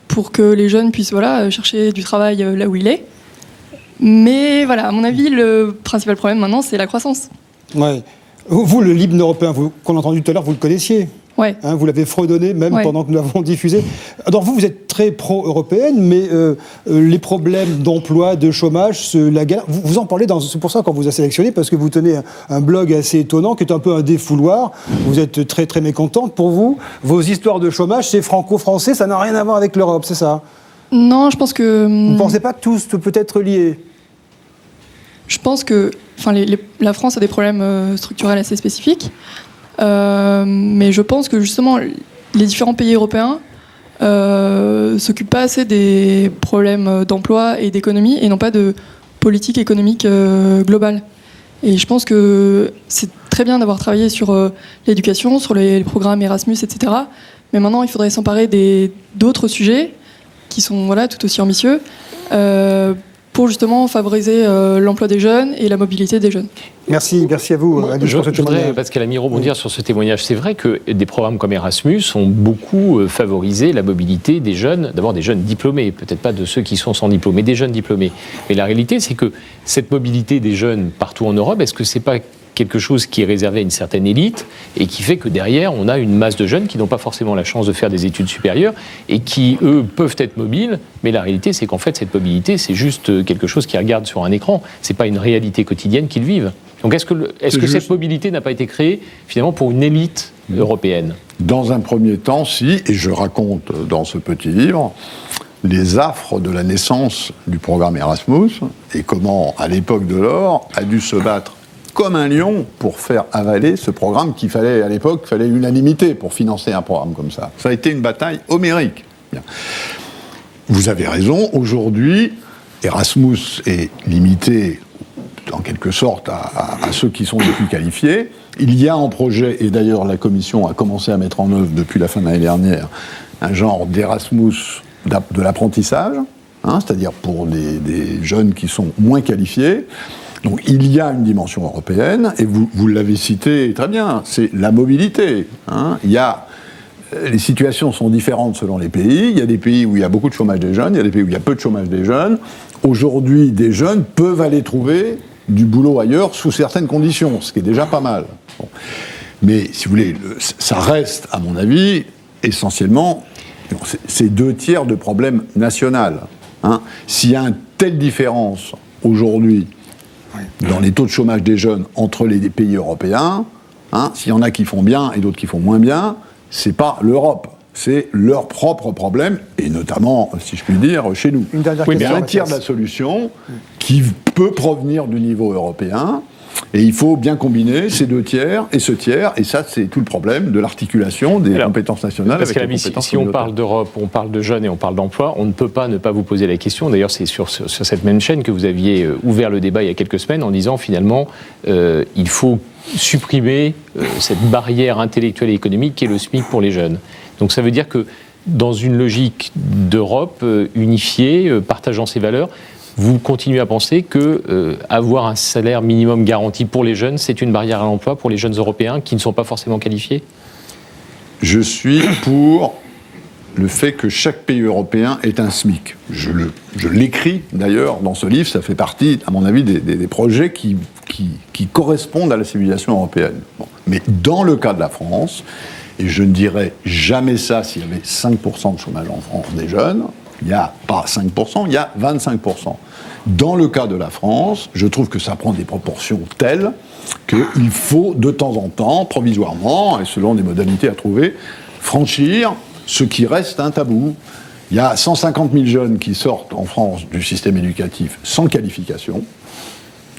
pour que les jeunes puissent chercher du travail là où il est. Mais voilà, à mon avis, le principal problème maintenant, c'est la croissance. Ouais. Vous, le l'hymne européen qu'on a entendu tout à l'heure, vous le connaissiez. Ouais. Vous l'avez fredonné même pendant que nous l'avons diffusé. Alors vous êtes très pro-européenne, mais les problèmes d'emploi, de chômage, la galère, vous en parlez, c'est pour ça qu'on vous a sélectionné, parce que vous tenez un blog assez étonnant, qui est un peu un défouloir. Vous êtes très très mécontente. Pour vous, vos histoires de chômage, c'est franco-français, ça n'a rien à voir avec l'Europe, c'est ça? Non, je pense que... Vous ne pensez pas que tout peut être lié? Je pense que la France a des problèmes structurels assez spécifiques. Mais je pense que justement les différents pays européens s'occupent pas assez des problèmes d'emploi et d'économie et n'ont pas de politique économique globale. Et je pense que c'est très bien d'avoir travaillé sur l'éducation, sur les programmes Erasmus, etc. Mais maintenant, il faudrait s'emparer d'autres sujets qui sont tout aussi ambitieux pour justement favoriser l'emploi des jeunes et la mobilité des jeunes. Merci à vous. Je voudrais, Pascal Ami, rebondir sur ce témoignage. C'est vrai que des programmes comme Erasmus ont beaucoup favorisé la mobilité des jeunes, d'abord des jeunes diplômés, peut-être pas de ceux qui sont sans diplôme, mais des jeunes diplômés. Mais la réalité, c'est que cette mobilité des jeunes partout en Europe, est-ce que c'est pas quelque chose qui est réservé à une certaine élite et qui fait que derrière, on a une masse de jeunes qui n'ont pas forcément la chance de faire des études supérieures et qui, eux, peuvent être mobiles, mais la réalité, c'est qu'en fait, cette mobilité, c'est juste quelque chose qu'ils regardent sur un écran. C'est pas une réalité quotidienne qu'ils vivent. Donc est-ce que cette mobilité n'a pas été créée, finalement, pour une élite européenne? Dans un premier temps, si, et je raconte dans ce petit livre les affres de la naissance du programme Erasmus et comment, à l'époque de l'or, a dû se battre comme un lion pour faire avaler ce programme à l'époque, il fallait unanimité pour financer un programme comme ça. Ça a été une bataille homérique. Bien. Vous avez raison, aujourd'hui, Erasmus est limité en quelque sorte à ceux qui sont les plus qualifiés. Il y a en projet, et d'ailleurs la Commission a commencé à mettre en œuvre depuis la fin de l'année dernière, un genre d'Erasmus de l'apprentissage, c'est-à-dire pour des jeunes qui sont moins qualifiés. Donc il y a une dimension européenne, et vous l'avez cité très bien, c'est la mobilité. Les situations sont différentes selon les pays. Il y a des pays où il y a beaucoup de chômage des jeunes, il y a des pays où il y a peu de chômage des jeunes. Aujourd'hui, des jeunes peuvent aller trouver du boulot ailleurs sous certaines conditions, ce qui est déjà pas mal. Bon. Mais si vous voulez, ça reste, à mon avis, essentiellement, c'est 2/3 de problème national. S'il y a une telle différence aujourd'hui dans les taux de chômage des jeunes entre les pays européens, s'il y en a qui font bien et d'autres qui font moins bien, c'est pas l'Europe, c'est leur propre problème, et notamment, si je puis dire, chez nous. Une dernière question. Mais un tiers de la solution qui peut provenir du niveau européen, et il faut bien combiner ces 2/3 et ce tiers, et ça, c'est tout le problème de l'articulation des compétences nationales avec les compétences si on parle d'Europe, on parle de jeunes et on parle d'emploi, on ne peut pas ne pas vous poser la question. D'ailleurs, c'est sur cette même chaîne que vous aviez ouvert le débat il y a quelques semaines en disant, finalement, il faut supprimer cette barrière intellectuelle et économique qui est le SMIC pour les jeunes. Donc ça veut dire que dans une logique d'Europe unifiée, partageant ses valeurs, vous continuez à penser que avoir un salaire minimum garanti pour les jeunes, c'est une barrière à l'emploi pour les jeunes européens qui ne sont pas forcément qualifiés? Je suis pour le fait que chaque pays européen ait un SMIC. Je l'écris d'ailleurs dans ce livre, ça fait partie, à mon avis, des projets qui correspondent à la civilisation européenne. Bon. Mais dans le cas de la France, et je ne dirais jamais ça s'il y avait 5% de chômage en France des jeunes, il n'y a pas 5%, il y a 25%. Dans le cas de la France, je trouve que ça prend des proportions telles qu'il faut de temps en temps, provisoirement, et selon des modalités à trouver, franchir ce qui reste un tabou. Il y a 150 000 jeunes qui sortent en France du système éducatif sans qualification,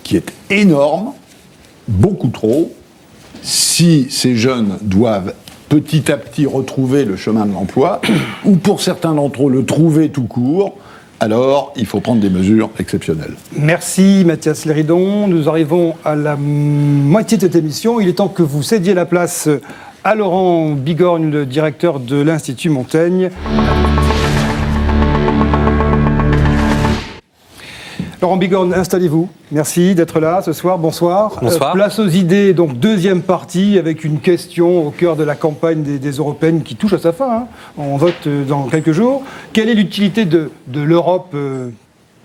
qui est énorme, beaucoup trop, si ces jeunes doivent petit à petit retrouver le chemin de l'emploi, ou pour certains d'entre eux le trouver tout court, alors il faut prendre des mesures exceptionnelles. Merci Mathias Léridon. Nous arrivons à la moitié de cette émission. Il est temps que vous cédiez la place à Laurent Bigorgne, le directeur de l'Institut Montaigne. Laurent Bigorgne, installez-vous. Merci d'être là ce soir. Bonsoir. Bonsoir. Place aux idées, donc deuxième partie, avec une question au cœur de la campagne des européennes qui touche à sa fin. Hein. On vote dans quelques jours. Quelle est l'utilité de l'Europe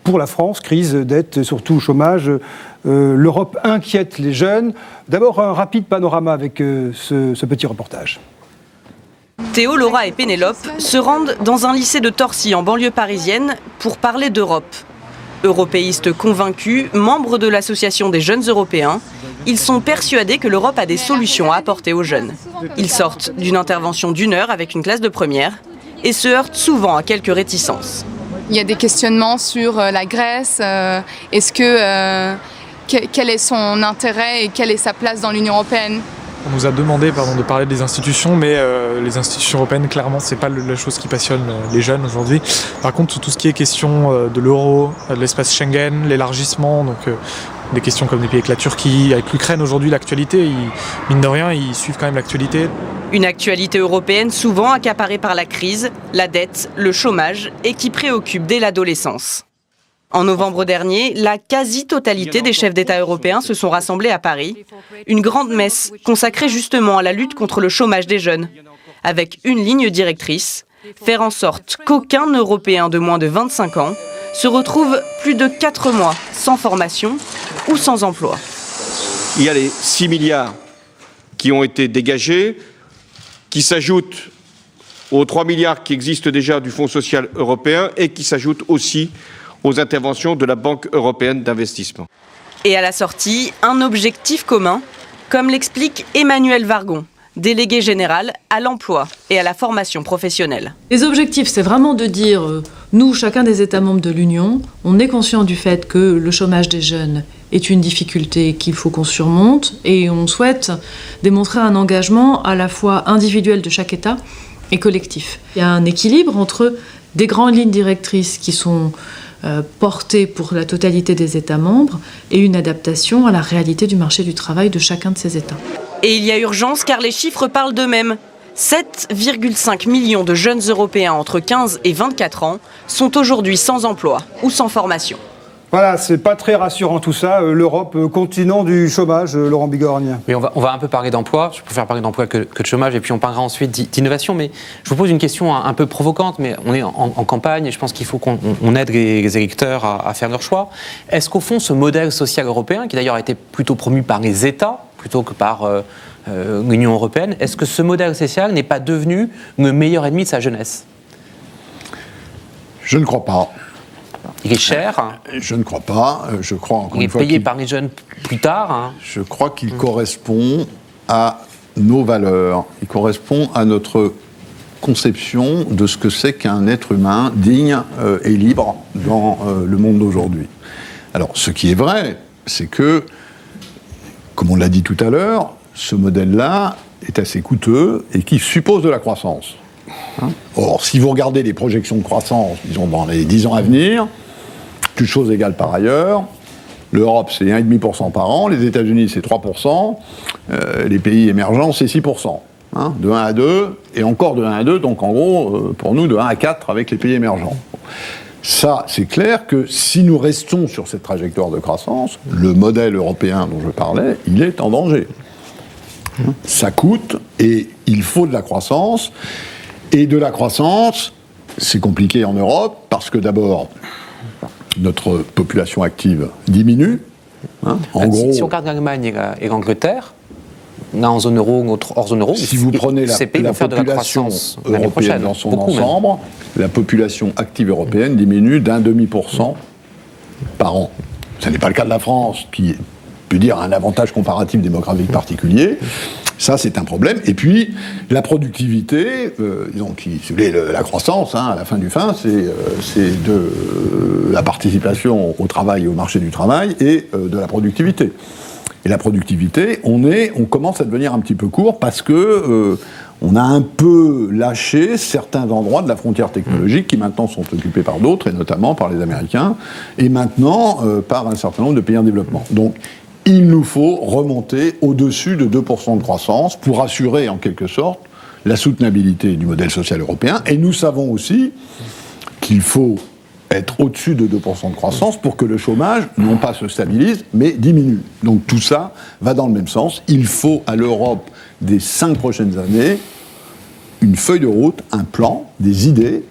pour la France? Crise, dette, surtout chômage. L'Europe inquiète les jeunes. D'abord, un rapide panorama avec ce petit reportage. Théo, Laura et Pénélope se rendent dans un lycée de Torcy en banlieue parisienne pour parler d'Europe. Européistes convaincus, membres de l'Association des jeunes européens, ils sont persuadés que l'Europe a des solutions à apporter aux jeunes. Ils sortent d'une intervention d'1 heure avec une classe de première et se heurtent souvent à quelques réticences. Il y a des questionnements sur la Grèce. Quel est son intérêt et quelle est sa place dans l'Union européenne? On nous a demandé de parler des institutions, mais les institutions européennes, clairement, c'est pas la chose qui passionne les jeunes aujourd'hui. Par contre, tout ce qui est question de l'euro, de l'espace Schengen, l'élargissement, donc des questions comme des pays avec la Turquie, avec l'Ukraine aujourd'hui, l'actualité, mine de rien, ils suivent quand même l'actualité. Une actualité européenne souvent accaparée par la crise, la dette, le chômage et qui préoccupe dès l'adolescence. En novembre dernier, la quasi-totalité des chefs d'État européens se sont rassemblés à Paris. Une grande messe consacrée justement à la lutte contre le chômage des jeunes. Avec une ligne directrice, faire en sorte qu'aucun Européen de moins de 25 ans se retrouve plus de 4 mois sans formation ou sans emploi. Il y a les 6 milliards qui ont été dégagés, qui s'ajoutent aux 3 milliards qui existent déjà du Fonds social européen et qui s'ajoutent aussi aux interventions de la Banque européenne d'investissement. Et à la sortie, un objectif commun, comme l'explique Emmanuel Vargon, délégué général à l'emploi et à la formation professionnelle. Les objectifs, c'est vraiment de dire, nous, chacun des États membres de l'Union, on est conscient du fait que le chômage des jeunes est une difficulté qu'il faut qu'on surmonte et on souhaite démontrer un engagement à la fois individuel de chaque État et collectif. Il y a un équilibre entre des grandes lignes directrices qui sont portée pour la totalité des États membres et une adaptation à la réalité du marché du travail de chacun de ces États. Et il y a urgence car les chiffres parlent d'eux-mêmes. 7,5 millions de jeunes Européens entre 15 et 24 ans sont aujourd'hui sans emploi ou sans formation. Voilà, c'est pas très rassurant tout ça. L'Europe, continent du chômage, Laurent Bigorgne. Oui, on va un peu parler d'emploi. Je préfère parler d'emploi que de chômage, et puis on parlera ensuite d'innovation. Mais je vous pose une question un peu provocante, mais on est en campagne et je pense qu'il faut qu'on aide les électeurs à faire leur choix. Est-ce qu'au fond, ce modèle social européen, qui d'ailleurs a été plutôt promu par les États plutôt que par l'Union européenne, est-ce que ce modèle social n'est pas devenu le meilleur ennemi de sa jeunesse? Je ne crois pas. Il est cher. Je ne crois pas. Je crois encore une fois. Il est payé par les jeunes plus tard. Hein. Je crois qu'il correspond à nos valeurs. Il correspond à notre conception de ce que c'est qu'un être humain digne et libre dans le monde d'aujourd'hui. Alors, ce qui est vrai, c'est que, comme on l'a dit tout à l'heure, ce modèle-là est assez coûteux et qui suppose de la croissance. Or, si vous regardez les projections de croissance, disons, dans les 10 ans à venir, toutes choses égales par ailleurs, l'Europe, c'est 1,5% par an, les États-Unis, c'est 3%, les pays émergents, c'est 6%. De 1 à 2, et encore de 1 à 2, donc en gros, pour nous, de 1 à 4 avec les pays émergents. Ça, c'est clair que si nous restons sur cette trajectoire de croissance, le modèle européen dont je parlais, il est en danger. Ça coûte, et il faut de la croissance. Et de la croissance, c'est compliqué en Europe, parce que d'abord, notre population active diminue. En gros, si on regarde l'Allemagne et l'Angleterre, l'un en zone euro, l'autre hors zone euro, si vous prenez la population européenne dans son ensemble, la population active européenne diminue d'1,5% par an. Ce n'est pas le cas de la France, qui peut dire un avantage comparatif démographique particulier. Ça, c'est un problème. Et puis, la productivité, disons, la croissance, à la fin du fin, c'est de la participation au travail et au marché du travail et de la productivité. et la productivité, on commence à devenir un petit peu court parce que on a un peu lâché certains endroits de la frontière technologique qui maintenant sont occupés par d'autres, et notamment par les Américains, et maintenant par un certain nombre de pays en développement. Donc, il nous faut remonter au-dessus de 2% de croissance pour assurer, en quelque sorte, la soutenabilité du modèle social européen. Et nous savons aussi qu'il faut être au-dessus de 2% de croissance pour que le chômage, non pas se stabilise, mais diminue. Donc tout ça va dans le même sens. Il faut à l'Europe des 5 prochaines années une feuille de route, un plan, des idées,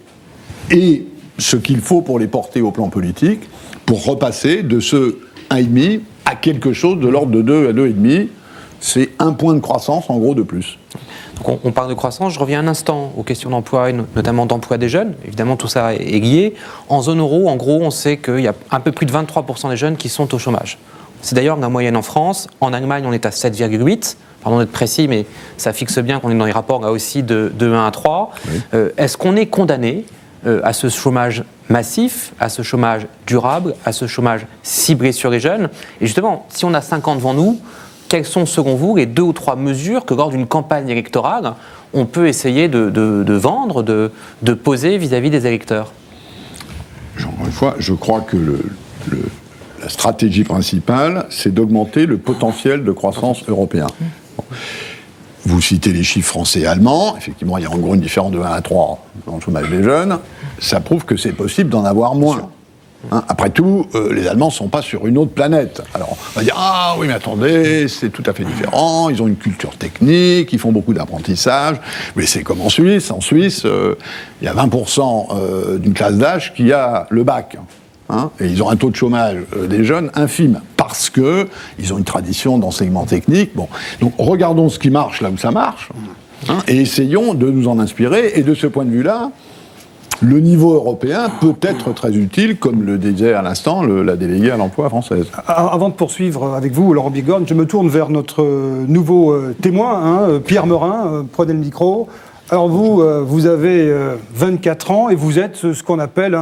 et ce qu'il faut pour les porter au plan politique, pour repasser de ce 1,5 à quelque chose de l'ordre de 2 à 2,5. C'est 1 point de croissance, en gros, de plus. Donc on parle de croissance, je reviens un instant aux questions d'emploi, et notamment d'emploi des jeunes. Évidemment, tout ça est lié. En zone euro, en gros, on sait qu'il y a un peu plus de 23% des jeunes qui sont au chômage. C'est d'ailleurs la moyenne en France. En Allemagne, on est à 7,8%. Pardon d'être précis, mais ça fixe bien qu'on est dans les rapports là aussi de 1 à 3. Oui. Est-ce qu'on est condamné à ce chômage massif, à ce chômage durable, à ce chômage ciblé sur les jeunes? Et justement, si on a 5 ans devant nous, quelles sont, selon vous, les 2 ou 3 mesures que, lors d'une campagne électorale, on peut essayer de vendre, de poser vis-à-vis des électeurs? Encore une fois, je crois que la stratégie principale, c'est d'augmenter le potentiel de croissance européen. Bon. Vous citez les chiffres français et allemands. Effectivement, il y a en gros une différence de 1 à 3 dans le chômage des jeunes. Ça prouve que c'est possible d'en avoir moins. Hein, après tout, les Allemands ne sont pas sur une autre planète. Alors, on va dire, ah oui, mais attendez, c'est tout à fait différent, ils ont une culture technique, ils font beaucoup d'apprentissage, mais c'est comme en Suisse. En Suisse, il y a 20% d'une classe d'âge qui a le bac. Hein, et ils ont un taux de chômage des jeunes infime, parce qu'ils ont une tradition d'enseignement technique. Bon. Donc, regardons ce qui marche là où ça marche, hein, et essayons de nous en inspirer, et de ce point de vue-là, le niveau européen peut être très utile, comme le disait à l'instant la déléguée à l'emploi française. Avant de poursuivre avec vous, Laurent Bigorne, je me tourne vers notre nouveau témoin, hein, Pierre Meurin. Prenez le micro. Alors vous avez 24 ans et vous êtes ce qu'on appelle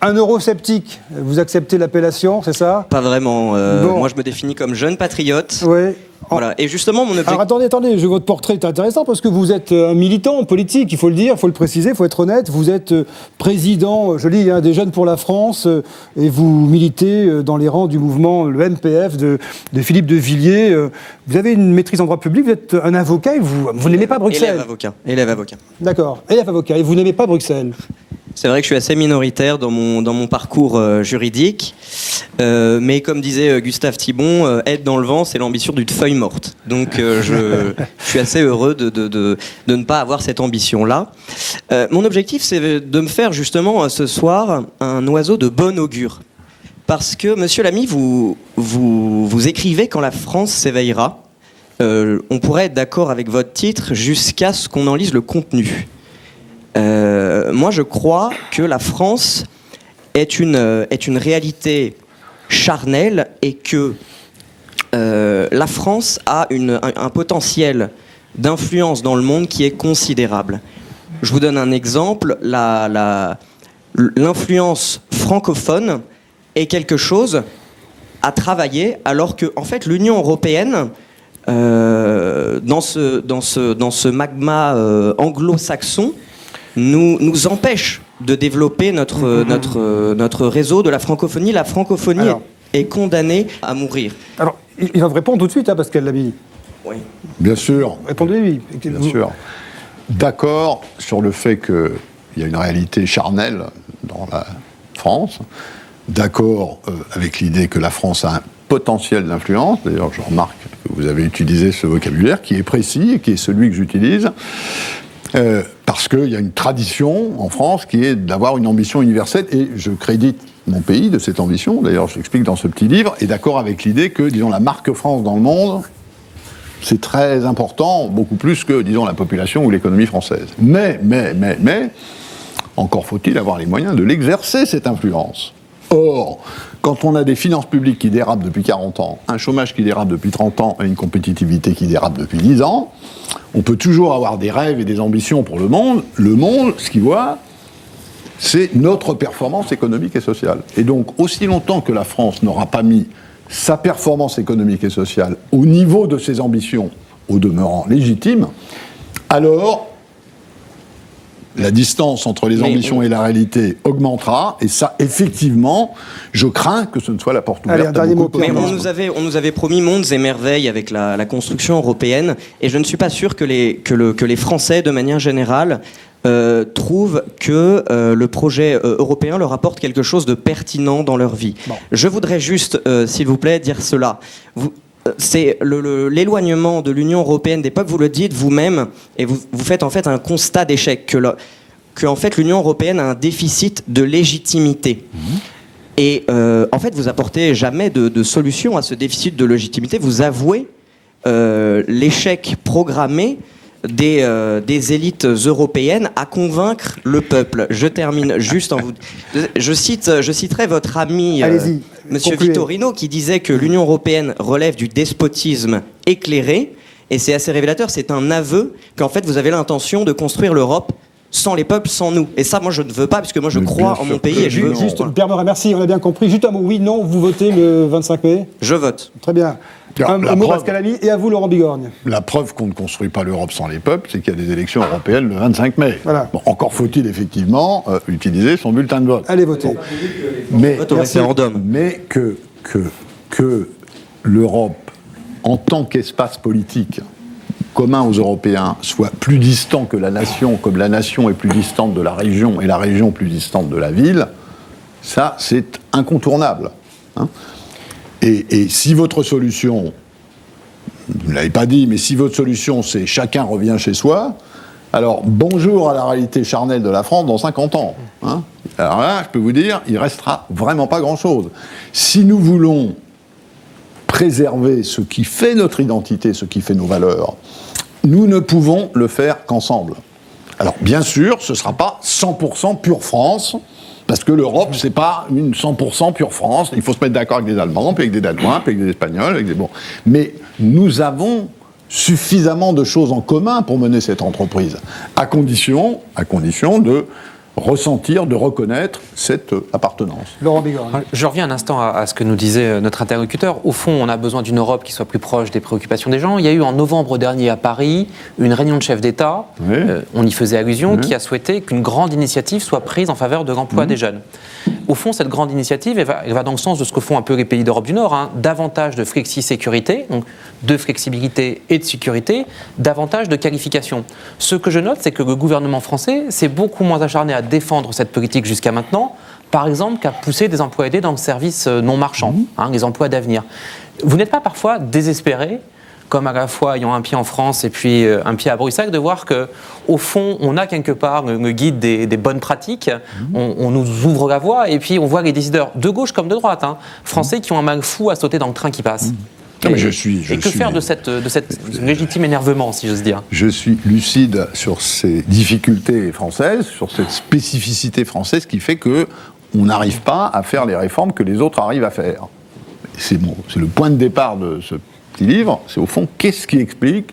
un eurosceptique. Vous acceptez l'appellation, c'est ça? Pas vraiment. Moi, je me définis comme jeune patriote. Oui. Voilà. Et justement, mon objectif... Alors attendez, votre portrait est intéressant parce que vous êtes un militant politique, il faut le dire, il faut le préciser, il faut être honnête. Vous êtes président, je lis, des Jeunes pour la France, et vous militez dans les rangs du mouvement, le MPF de Philippe de Villiers. Vous avez une maîtrise en droit public, vous êtes un avocat et vous n'aimez pas Bruxelles. Élève avocat. D'accord, élève avocat, et vous n'aimez pas Bruxelles. C'est vrai que je suis assez minoritaire dans mon parcours juridique, mais comme disait Gustave Thibon, être dans le vent, c'est l'ambition d'une feuille morte. Donc je suis assez heureux de ne pas avoir cette ambition-là. Mon objectif, c'est de me faire justement ce soir un oiseau de bon augure. Parce que, monsieur Lamy, vous écrivez « Quand la France s'éveillera ». On pourrait être d'accord avec votre titre jusqu'à ce qu'on en lise le contenu. Moi, je crois que la France est une réalité charnelle et que la France a un potentiel d'influence dans le monde qui est considérable. Je vous donne un exemple. L'influence francophone est quelque chose à travailler, alors que, en fait, l'Union européenne, dans ce magma anglo-saxon, nous empêche de développer notre réseau de la francophonie. La francophonie est condamnée à mourir. Alors, il va vous répondre tout de suite, hein, Pascal Lamy. Oui. Bien sûr. Répondez-lui. Bien sûr. D'accord sur le fait qu'il y a une réalité charnelle dans la France. D'accord avec l'idée que la France a un potentiel d'influence. D'ailleurs, je remarque que vous avez utilisé ce vocabulaire qui est précis et qui est celui que j'utilise. Parce qu'il y a une tradition en France qui est d'avoir une ambition universelle, et je crédite mon pays de cette ambition, d'ailleurs je l'explique dans ce petit livre, et d'accord avec l'idée que, disons, la marque France dans le monde, c'est très important, beaucoup plus que, disons, la population ou l'économie française. Mais, encore faut-il avoir les moyens de l'exercer, cette influence. Or, quand on a des finances publiques qui dérapent depuis 40 ans, un chômage qui dérape depuis 30 ans et une compétitivité qui dérape depuis 10 ans, on peut toujours avoir des rêves et des ambitions pour le monde. Le monde, ce qu'il voit, c'est notre performance économique et sociale. Et donc, aussi longtemps que la France n'aura pas mis sa performance économique et sociale au niveau de ses ambitions, au demeurant légitimes, alors la distance entre les ambitions et la réalité augmentera, et ça, effectivement, je crains que ce ne soit la porte ouverte à beaucoup de Mais on nous avait promis mondes et merveilles avec la construction européenne, et je ne suis pas sûr que les Français, de manière générale, trouvent que le projet européen leur apporte quelque chose de pertinent dans leur vie. Bon. Je voudrais juste, s'il vous plaît, dire cela. C'est l'éloignement de l'Union européenne des peuples, vous le dites vous-même, et vous faites en fait un constat d'échec, que en fait l'Union européenne a un déficit de légitimité. Et en fait, vous apportez jamais de solution à ce déficit de légitimité, vous avouez l'échec programmé des élites européennes à convaincre le peuple. Je termine juste en vous... Je citerai votre ami Monsieur Vitorino qui disait que l'Union européenne relève du despotisme éclairé, et c'est assez révélateur, c'est un aveu qu'en fait vous avez l'intention de construire l'Europe sans les peuples, sans nous. Et ça, moi, je ne veux pas, puisque moi, je crois en mon pays et je veux... Juste, Pierre Morin, merci, on a bien compris. Juste un mot, oui, non, vous votez le 25 mai ? Je vote. Très bien. Un mot, Pascal Lamy, et à vous, Laurent Bigorgne. La preuve qu'on ne construit pas l'Europe sans les peuples, c'est qu'il y a des élections européennes le 25 mai. Voilà. Bon, encore faut-il, effectivement, utiliser son bulletin de vote. Allez voter. Mais que l'Europe, en tant qu'espace politique commun aux Européens, soit plus distant que la nation, comme la nation est plus distante de la région et la région plus distante de la ville, ça, c'est incontournable. Hein. Et si votre solution, vous ne l'avez pas dit, mais si votre solution, c'est chacun revient chez soi, alors bonjour à la réalité charnelle de la France dans 50 ans. Hein. Alors là, je peux vous dire, il ne restera vraiment pas grand-chose. Si nous voulons préserver ce qui fait notre identité, ce qui fait nos valeurs, nous ne pouvons le faire qu'ensemble. Alors, bien sûr, ce ne sera pas 100% pure France, parce que l'Europe, c'est pas une 100% pure France. Il faut se mettre d'accord avec des Allemands, puis avec des Danois, puis avec des Espagnols, avec des... Bon. Mais nous avons suffisamment de choses en commun pour mener cette entreprise, à condition de ressentir, de reconnaître cette appartenance. Laurent Bigorgne. Je reviens un instant à ce que nous disait notre interlocuteur. Au fond, on a besoin d'une Europe qui soit plus proche des préoccupations des gens. Il y a eu en novembre dernier à Paris une réunion de chefs d'État, on y faisait allusion, qui a souhaité qu'une grande initiative soit prise en faveur de l'emploi des jeunes. Au fond, cette grande initiative, elle va dans le sens de ce que font un peu les pays d'Europe du Nord, hein, davantage de flexi-sécurité, donc de flexibilité et de sécurité, davantage de qualification. Ce que je note, c'est que le gouvernement français s'est beaucoup moins acharné à défendre cette politique jusqu'à maintenant, par exemple, qu'à pousser des emplois aidés dans le service non marchand, les emplois d'avenir. Vous n'êtes pas parfois désespéré, comme à la fois ayant un pied en France et puis un pied à Bruxelles, de voir qu'au fond, on a quelque part le guide des bonnes pratiques, on nous ouvre la voie, et puis on voit les décideurs de gauche comme de droite, français qui ont un mal fou à sauter dans le train qui passe. Non, mais que faire de cette légitime énervement, si j'ose dire ? Je suis lucide sur ces difficultés françaises, sur cette spécificité française qui fait qu'on n'arrive pas à faire les réformes que les autres arrivent à faire. C'est le point de départ de ce petit livre, c'est au fond, qu'est-ce qui explique,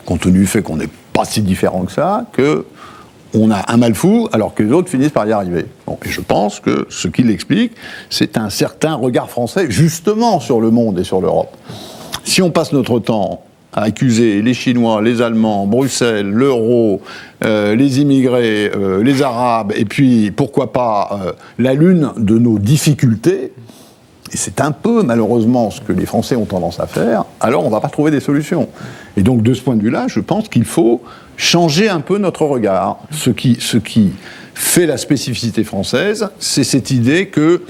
compte tenu du fait qu'on n'est pas si différent que ça, qu'on a un mal fou alors que les autres finissent par y arriver. Bon, et je pense que ce qui l'explique, c'est un certain regard français, justement, sur le monde et sur l'Europe. Si on passe notre temps à accuser les Chinois, les Allemands, Bruxelles, l'euro, les immigrés, les Arabes, et puis, pourquoi pas, la Lune de nos difficultés, et c'est un peu, malheureusement, ce que les Français ont tendance à faire, alors on ne va pas trouver des solutions. Et donc, de ce point de vue-là, je pense qu'il faut changer un peu notre regard. Ce qui fait la spécificité française, c'est cette idée que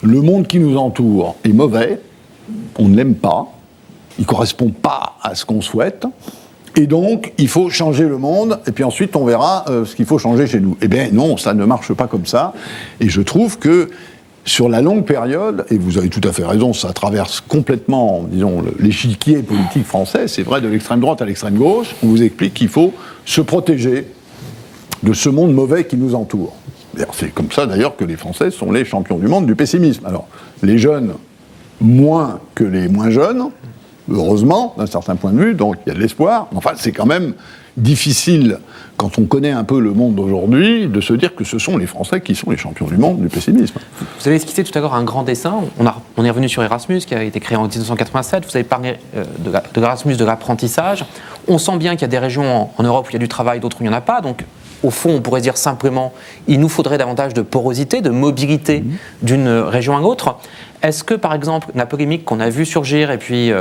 le monde qui nous entoure est mauvais, on ne l'aime pas, il ne correspond pas à ce qu'on souhaite, et donc il faut changer le monde, et puis ensuite on verra ce qu'il faut changer chez nous. Eh bien non, ça ne marche pas comme ça, et je trouve que sur la longue période, et vous avez tout à fait raison, ça traverse complètement, disons, l'échiquier politique français, c'est vrai, de l'extrême droite à l'extrême gauche, on vous explique qu'il faut se protéger de ce monde mauvais qui nous entoure. C'est comme ça d'ailleurs que les Français sont les champions du monde du pessimisme. Alors, les jeunes, moins que les moins jeunes, heureusement, d'un certain point de vue, donc il y a de l'espoir. Enfin, c'est quand même difficile, quand on connaît un peu le monde d'aujourd'hui, de se dire que ce sont les Français qui sont les champions du monde du pessimisme. Vous avez esquissé tout à l'heure un grand dessin. On est revenu sur Erasmus, qui a été créé en 1987. Vous avez parlé de Erasmus, de l'apprentissage. On sent bien qu'il y a des régions en Europe où il y a du travail, d'autres où il n'y en a pas. Donc, au fond, on pourrait dire simplement, il nous faudrait davantage de porosité, de mobilité d'une région à l'autre. Est-ce que, par exemple, la polémique qu'on a vue surgir, et puis,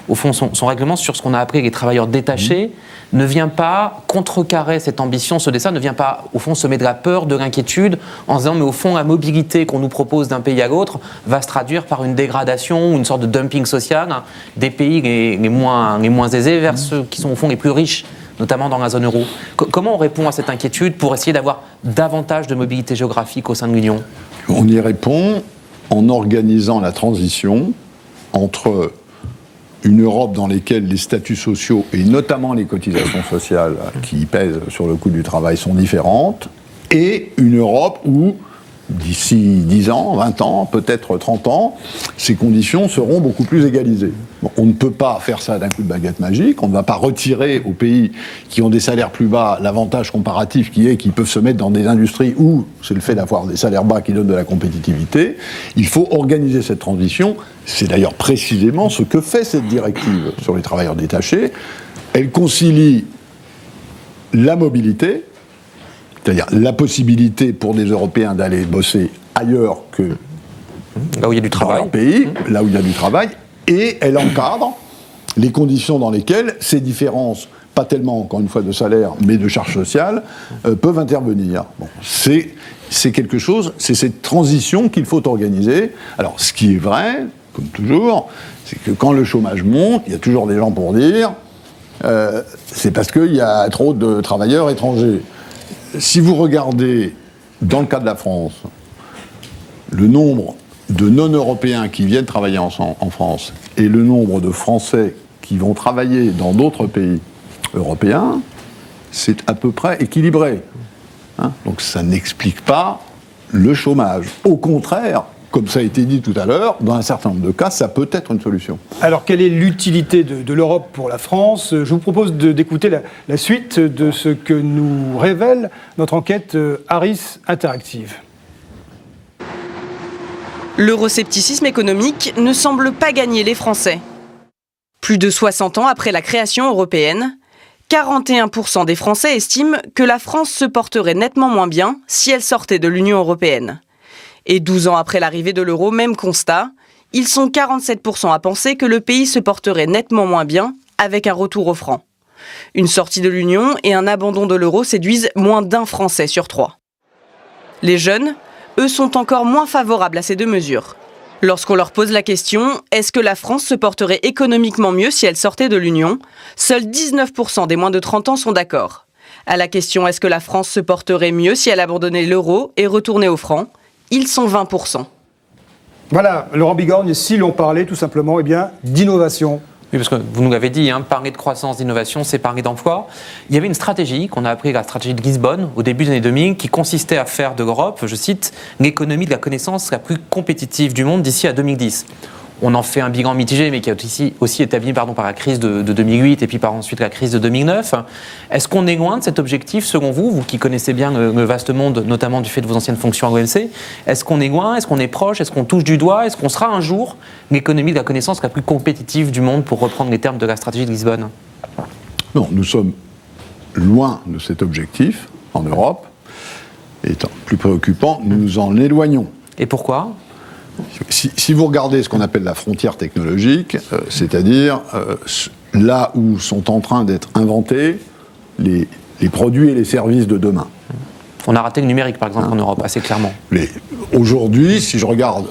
au fond, son règlement sur ce qu'on a appelé les travailleurs détachés, ne vient pas contrecarrer cette ambition, ce dessin, ne vient pas, au fond, semer de la peur, de l'inquiétude, en se disant, mais au fond, la mobilité qu'on nous propose d'un pays à l'autre va se traduire par une dégradation ou une sorte de dumping social des pays les moins aisés vers ceux qui sont, au fond, les plus riches, notamment dans la zone euro. Comment on répond à cette inquiétude pour essayer d'avoir davantage de mobilité géographique au sein de l'Union ? On y répond en organisant la transition entre une Europe dans laquelle les statuts sociaux, et notamment les cotisations sociales qui pèsent sur le coût du travail, sont différentes, et une Europe où, d'ici 10 ans, 20 ans, peut-être 30 ans, ces conditions seront beaucoup plus égalisées. Bon, on ne peut pas faire ça d'un coup de baguette magique, on ne va pas retirer aux pays qui ont des salaires plus bas l'avantage comparatif qui est qu'ils peuvent se mettre dans des industries où c'est le fait d'avoir des salaires bas qui donnent de la compétitivité. Il faut organiser cette transition. C'est d'ailleurs précisément ce que fait cette directive sur les travailleurs détachés. Elle concilie la mobilité, c'est-à-dire la possibilité pour des Européens d'aller bosser ailleurs que là où il y a du travail, dans leur pays, là où il y a du travail, et elle encadre les conditions dans lesquelles ces différences, pas tellement encore une fois de salaire, mais de charges sociales, peuvent intervenir. Bon, c'est quelque chose, c'est cette transition qu'il faut organiser. Alors, ce qui est vrai, comme toujours, c'est que quand le chômage monte, il y a toujours des gens pour dire c'est parce qu'il y a trop de travailleurs étrangers. Si vous regardez, dans le cas de la France, le nombre de non-européens qui viennent travailler en France et le nombre de Français qui vont travailler dans d'autres pays européens, c'est à peu près équilibré. Donc ça n'explique pas le chômage. Au contraire, comme ça a été dit tout à l'heure, dans un certain nombre de cas, ça peut être une solution. Alors, quelle est l'utilité de l'Europe pour la France ? Je vous propose d'écouter la suite de ce que nous révèle notre enquête Harris Interactive. L'euroscepticisme économique ne semble pas gagner les Français. Plus de 60 ans après la création européenne, 41% des Français estiment que la France se porterait nettement moins bien si elle sortait de l'Union européenne. Et 12 ans après l'arrivée de l'euro, même constat, ils sont 47% à penser que le pays se porterait nettement moins bien avec un retour au franc. Une sortie de l'Union et un abandon de l'euro séduisent moins d'un Français sur 3. Les jeunes, eux, sont encore moins favorables à ces deux mesures. Lorsqu'on leur pose la question « Est-ce que la France se porterait économiquement mieux si elle sortait de l'Union ?», seuls 19% des moins de 30 ans sont d'accord. À la question « Est-ce que la France se porterait mieux si elle abandonnait l'euro et retournait au franc ?», ils sont 20%. Voilà, Laurent Bigorgne, si l'on parlait tout simplement d'innovation. Oui, parce que vous nous l'avez dit, parler de croissance, d'innovation, c'est parler d'emploi. Il y avait une stratégie qu'on a appelée la stratégie de Lisbonne au début des années 2000 qui consistait à faire de l'Europe, je cite, l'économie de la connaissance la plus compétitive du monde d'ici à 2010. On en fait un bilan mitigé, mais qui est aussi établi par la crise de 2008 et puis par ensuite la crise de 2009. Est-ce qu'on est loin de cet objectif, selon vous, vous qui connaissez bien le vaste monde, notamment du fait de vos anciennes fonctions à l'OMC? Est-ce qu'on est loin? Est-ce qu'on est proche? Est-ce qu'on touche du doigt? Est-ce qu'on sera un jour l'économie de la connaissance la plus compétitive du monde, pour reprendre les termes de la stratégie de Lisbonne? Non, nous sommes loin de cet objectif en Europe. Étant plus préoccupant, nous nous en éloignons. Et pourquoi ? Si vous regardez ce qu'on appelle la frontière technologique, c'est-à-dire là où sont en train d'être inventés les produits et les services de demain. On a raté le numérique, par exemple, en Europe, assez clairement. Aujourd'hui, si je regarde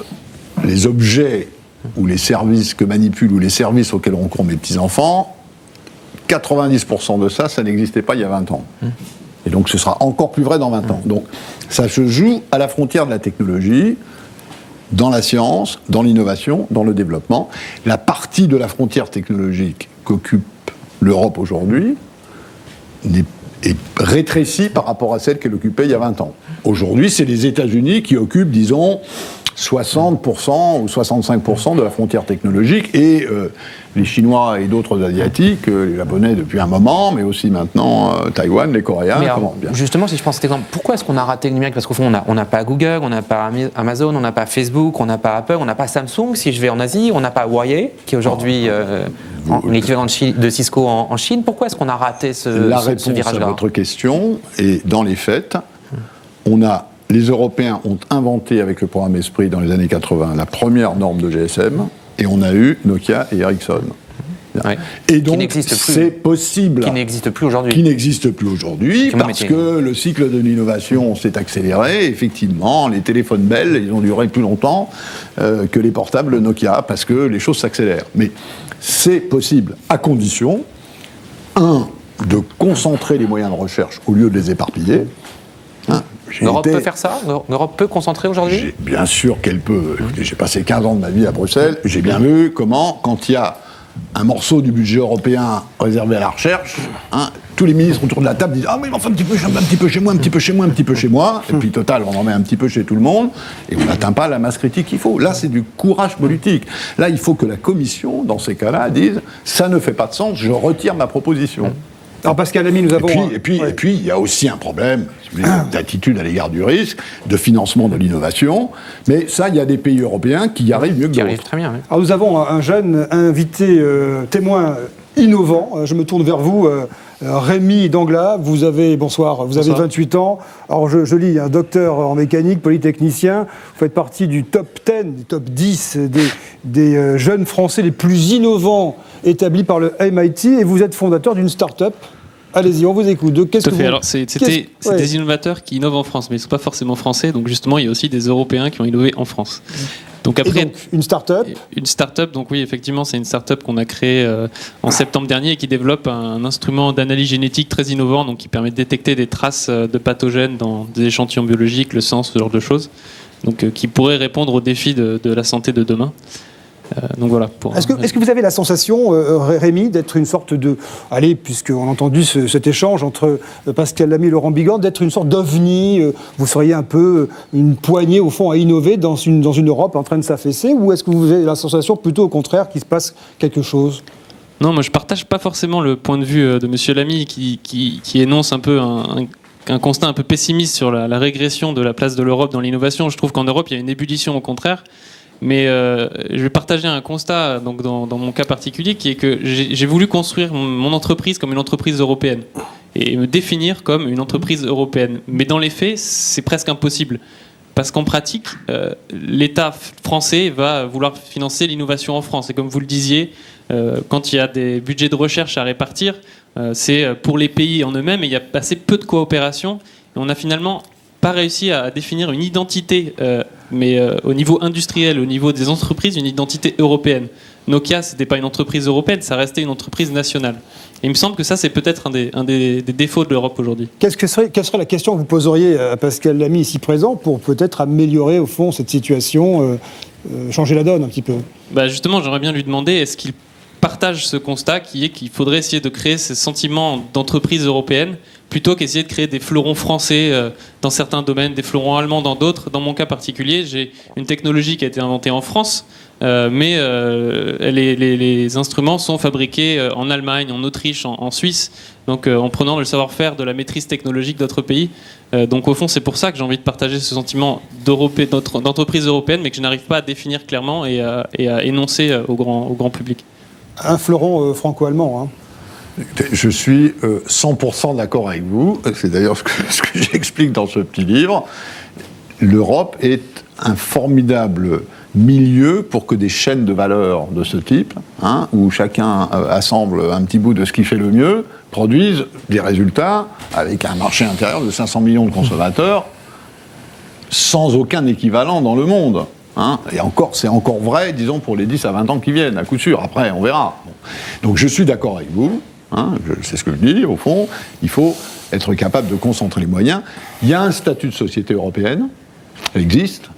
les objets ou les services que manipulent ou les services auxquels ont recours mes petits-enfants, 90% de ça n'existait pas il y a 20 ans. Et donc ce sera encore plus vrai dans 20 ans. Donc ça se joue à la frontière de la technologie, dans la science, dans l'innovation, dans le développement. La partie de la frontière technologique qu'occupe l'Europe aujourd'hui est rétrécie par rapport à celle qu'elle occupait il y a 20 ans. Aujourd'hui, c'est les États-Unis qui occupent, disons, 60% ou 65% de la frontière technologique, et les Chinois et d'autres Asiatiques, les Japonais depuis un moment, mais aussi maintenant Taïwan, les Coréens. Mais alors, justement, si je prends cet exemple, pourquoi est-ce qu'on a raté le numérique? Parce qu'au fond, on n'a pas Google, on n'a pas Amazon, on n'a pas Facebook, on n'a pas Apple, on n'a pas Samsung, si je vais en Asie, on n'a pas Huawei, qui est aujourd'hui l'équivalent de Cisco en Chine. Pourquoi est-ce qu'on a raté ce virage-là? La réponse à votre question est dans les faits. Les Européens ont inventé avec le programme Esprit dans les années 80 la première norme de GSM, et on a eu Nokia et Ericsson. Ouais. Et donc, c'est possible. Qui n'existe plus aujourd'hui. Qui n'existe plus aujourd'hui, parce que le cycle de l'innovation s'est accéléré. Effectivement, les téléphones Bell, ils ont duré plus longtemps que les portables Nokia, parce que les choses s'accélèrent. Mais c'est possible, à condition, de concentrer les moyens de recherche au lieu de les éparpiller. L'Europe peut faire ça? L'Europe peut concentrer aujourd'hui? Bien sûr qu'elle peut. Écoutez, j'ai passé 15 ans de ma vie à Bruxelles, j'ai bien vu comment, quand il y a un morceau du budget européen réservé à la recherche, tous les ministres autour de la table disent « Ah, mais enfin un petit peu chez moi, un petit peu chez moi, un petit peu chez moi », et puis total, on en met un petit peu chez tout le monde, et on n'atteint pas la masse critique qu'il faut. Là, c'est du courage politique. Là, il faut que la Commission, dans ces cas-là, dise « Ça ne fait pas de sens, je retire ma proposition ». Alors Pascal Lamy, nous avons... Et puis, il y a aussi un problème d'attitude à l'égard du risque, de financement de l'innovation, mais ça, il y a des pays européens qui y arrivent mieux que d'autres. Qui arrivent très bien, oui. Alors nous avons un jeune invité témoin innovant. Je me tourne vers vous, Rémi Dangla. Vous avez 28 ans. Alors je lis, un docteur en mécanique, polytechnicien. Vous faites partie du top 10, du top 10 des jeunes Français les plus innovants établis par le MIT, et vous êtes fondateur d'une start-up. Allez-y, on vous écoute. Tout à fait. Alors, c'est des innovateurs qui innovent en France, mais ils ne sont pas forcément français. Donc, justement, il y a aussi des Européens qui ont innové en France. Donc, après, une start-up. Une start-up, donc oui, effectivement, c'est une start-up qu'on a créée en septembre dernier et qui développe un instrument d'analyse génétique très innovant, donc qui permet de détecter des traces de pathogènes dans des échantillons biologiques, le sang, ce genre de choses. Donc, qui pourrait répondre aux défis de la santé de demain. Donc voilà. Est-ce que vous avez la sensation, Rémi, d'être une sorte de... Allez, puisqu'on a entendu cet échange entre Pascal Lamy et Laurent Bigand, d'être une sorte d'ovni, vous seriez un peu une poignée, au fond, à innover dans une Europe en train de s'affaisser, ou est-ce que vous avez la sensation, plutôt au contraire, qu'il se passe quelque chose ? Non, moi je partage pas forcément le point de vue de Monsieur Lamy qui énonce un peu un constat un peu pessimiste sur la régression de la place de l'Europe dans l'innovation. Je trouve qu'en Europe, il y a une ébullition au contraire. Mais je vais partager un constat donc dans mon cas particulier, qui est que j'ai voulu construire mon entreprise comme une entreprise européenne et me définir comme une entreprise européenne. Mais dans les faits, c'est presque impossible. Parce qu'en pratique, l'État français va vouloir financer l'innovation en France. Et comme vous le disiez, quand il y a des budgets de recherche à répartir, c'est pour les pays en eux-mêmes, et il y a assez peu de coopération. Et on a finalement pas réussi à définir une identité, mais au niveau industriel, au niveau des entreprises, une identité européenne. Nokia, c'était pas une entreprise européenne, ça restait une entreprise nationale. Et il me semble que ça, c'est peut-être un des défauts de l'Europe aujourd'hui. Quelle serait la question que vous poseriez à Pascal Lamy, ici présent, pour peut-être améliorer, au fond, cette situation, changer la donne un petit peu ? Justement, j'aimerais bien lui demander, est-ce qu'il partage ce constat qui est qu'il faudrait essayer de créer ce sentiment d'entreprise européenne plutôt qu'essayer de créer des fleurons français dans certains domaines, des fleurons allemands dans d'autres. Dans mon cas particulier, j'ai une technologie qui a été inventée en France, mais les instruments sont fabriqués en Allemagne, en Autriche, en Suisse, donc en prenant le savoir-faire de la maîtrise technologique d'autres pays. Donc au fond, c'est pour ça que j'ai envie de partager ce sentiment d'entreprise européenne, mais que je n'arrive pas à définir clairement et à énoncer au grand public. Un fleuron franco-allemand, hein. Je suis 100% d'accord avec vous. C'est d'ailleurs ce que j'explique dans ce petit livre. L'Europe est un formidable milieu pour que des chaînes de valeur de ce type, où chacun assemble un petit bout de ce qui fait le mieux, produisent des résultats avec un marché intérieur de 500 millions de consommateurs sans aucun équivalent dans le monde. Et encore, c'est encore vrai, disons, pour les 10 à 20 ans qui viennent, à coup sûr. Après, on verra. Donc je suis d'accord avec vous. C'est ce que je dis, au fond. Il faut être capable de concentrer les moyens. Il y a un statut de société européenne. Il existe.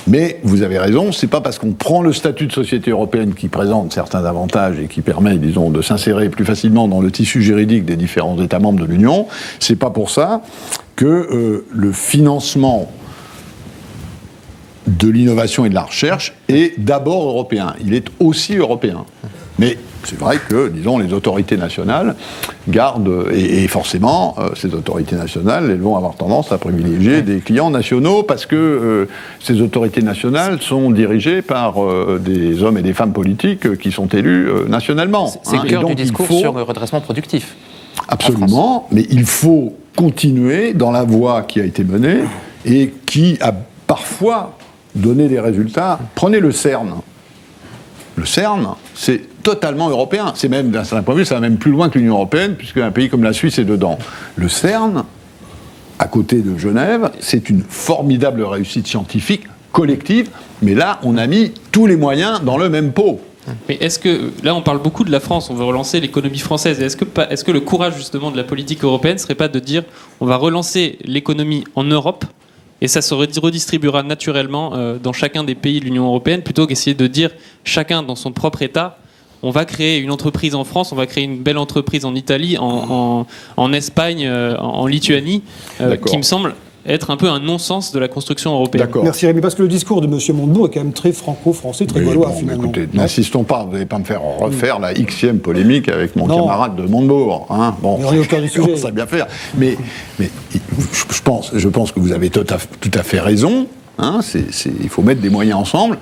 Mais vous avez raison, c'est pas parce qu'on prend le statut de société européenne qui présente certains avantages et qui permet, disons, de s'insérer plus facilement dans le tissu juridique des différents États membres de l'Union, c'est pas pour ça que le financement de l'innovation et de la recherche est d'abord européen. Il est aussi européen. Mais c'est vrai que, disons, les autorités nationales gardent, et forcément, ces autorités nationales, elles vont avoir tendance à privilégier des clients nationaux parce que ces autorités nationales sont dirigées par des hommes et des femmes politiques qui sont élus nationalement. C'est le cœur du discours sur le redressement productif. Absolument, mais il faut continuer dans la voie qui a été menée et qui a parfois donné des résultats. Prenez le CERN. Le CERN, c'est totalement européen. C'est même, d'un certain point de vue, ça va même plus loin que l'Union européenne, puisqu'un pays comme la Suisse est dedans. Le CERN, à côté de Genève, c'est une formidable réussite scientifique collective, mais là, on a mis tous les moyens dans le même pot. Mais est-ce que, là on parle beaucoup de la France, on veut relancer l'économie française, est-ce que le courage justement de la politique européenne ne serait pas de dire on va relancer l'économie en Europe et ça se redistribuera naturellement dans chacun des pays de l'Union européenne plutôt qu'essayer de dire chacun dans son propre État on va créer une entreprise en France, on va créer une belle entreprise en Italie, en Espagne, en Lituanie, qui me semble être un peu un non-sens de la construction européenne. Merci Rémi, parce que le discours de M. Montebourg est quand même très franco-français, très gaulois finalement. Écoutez, n'insistons pas, vous n'allez pas me faire refaire la xème polémique avec mon camarade de Montebourg. Hein. Bon, on est au cœur du sujet. Ça bien faire. Mais je pense que vous avez tout à fait raison. Hein, il faut mettre des moyens ensemble.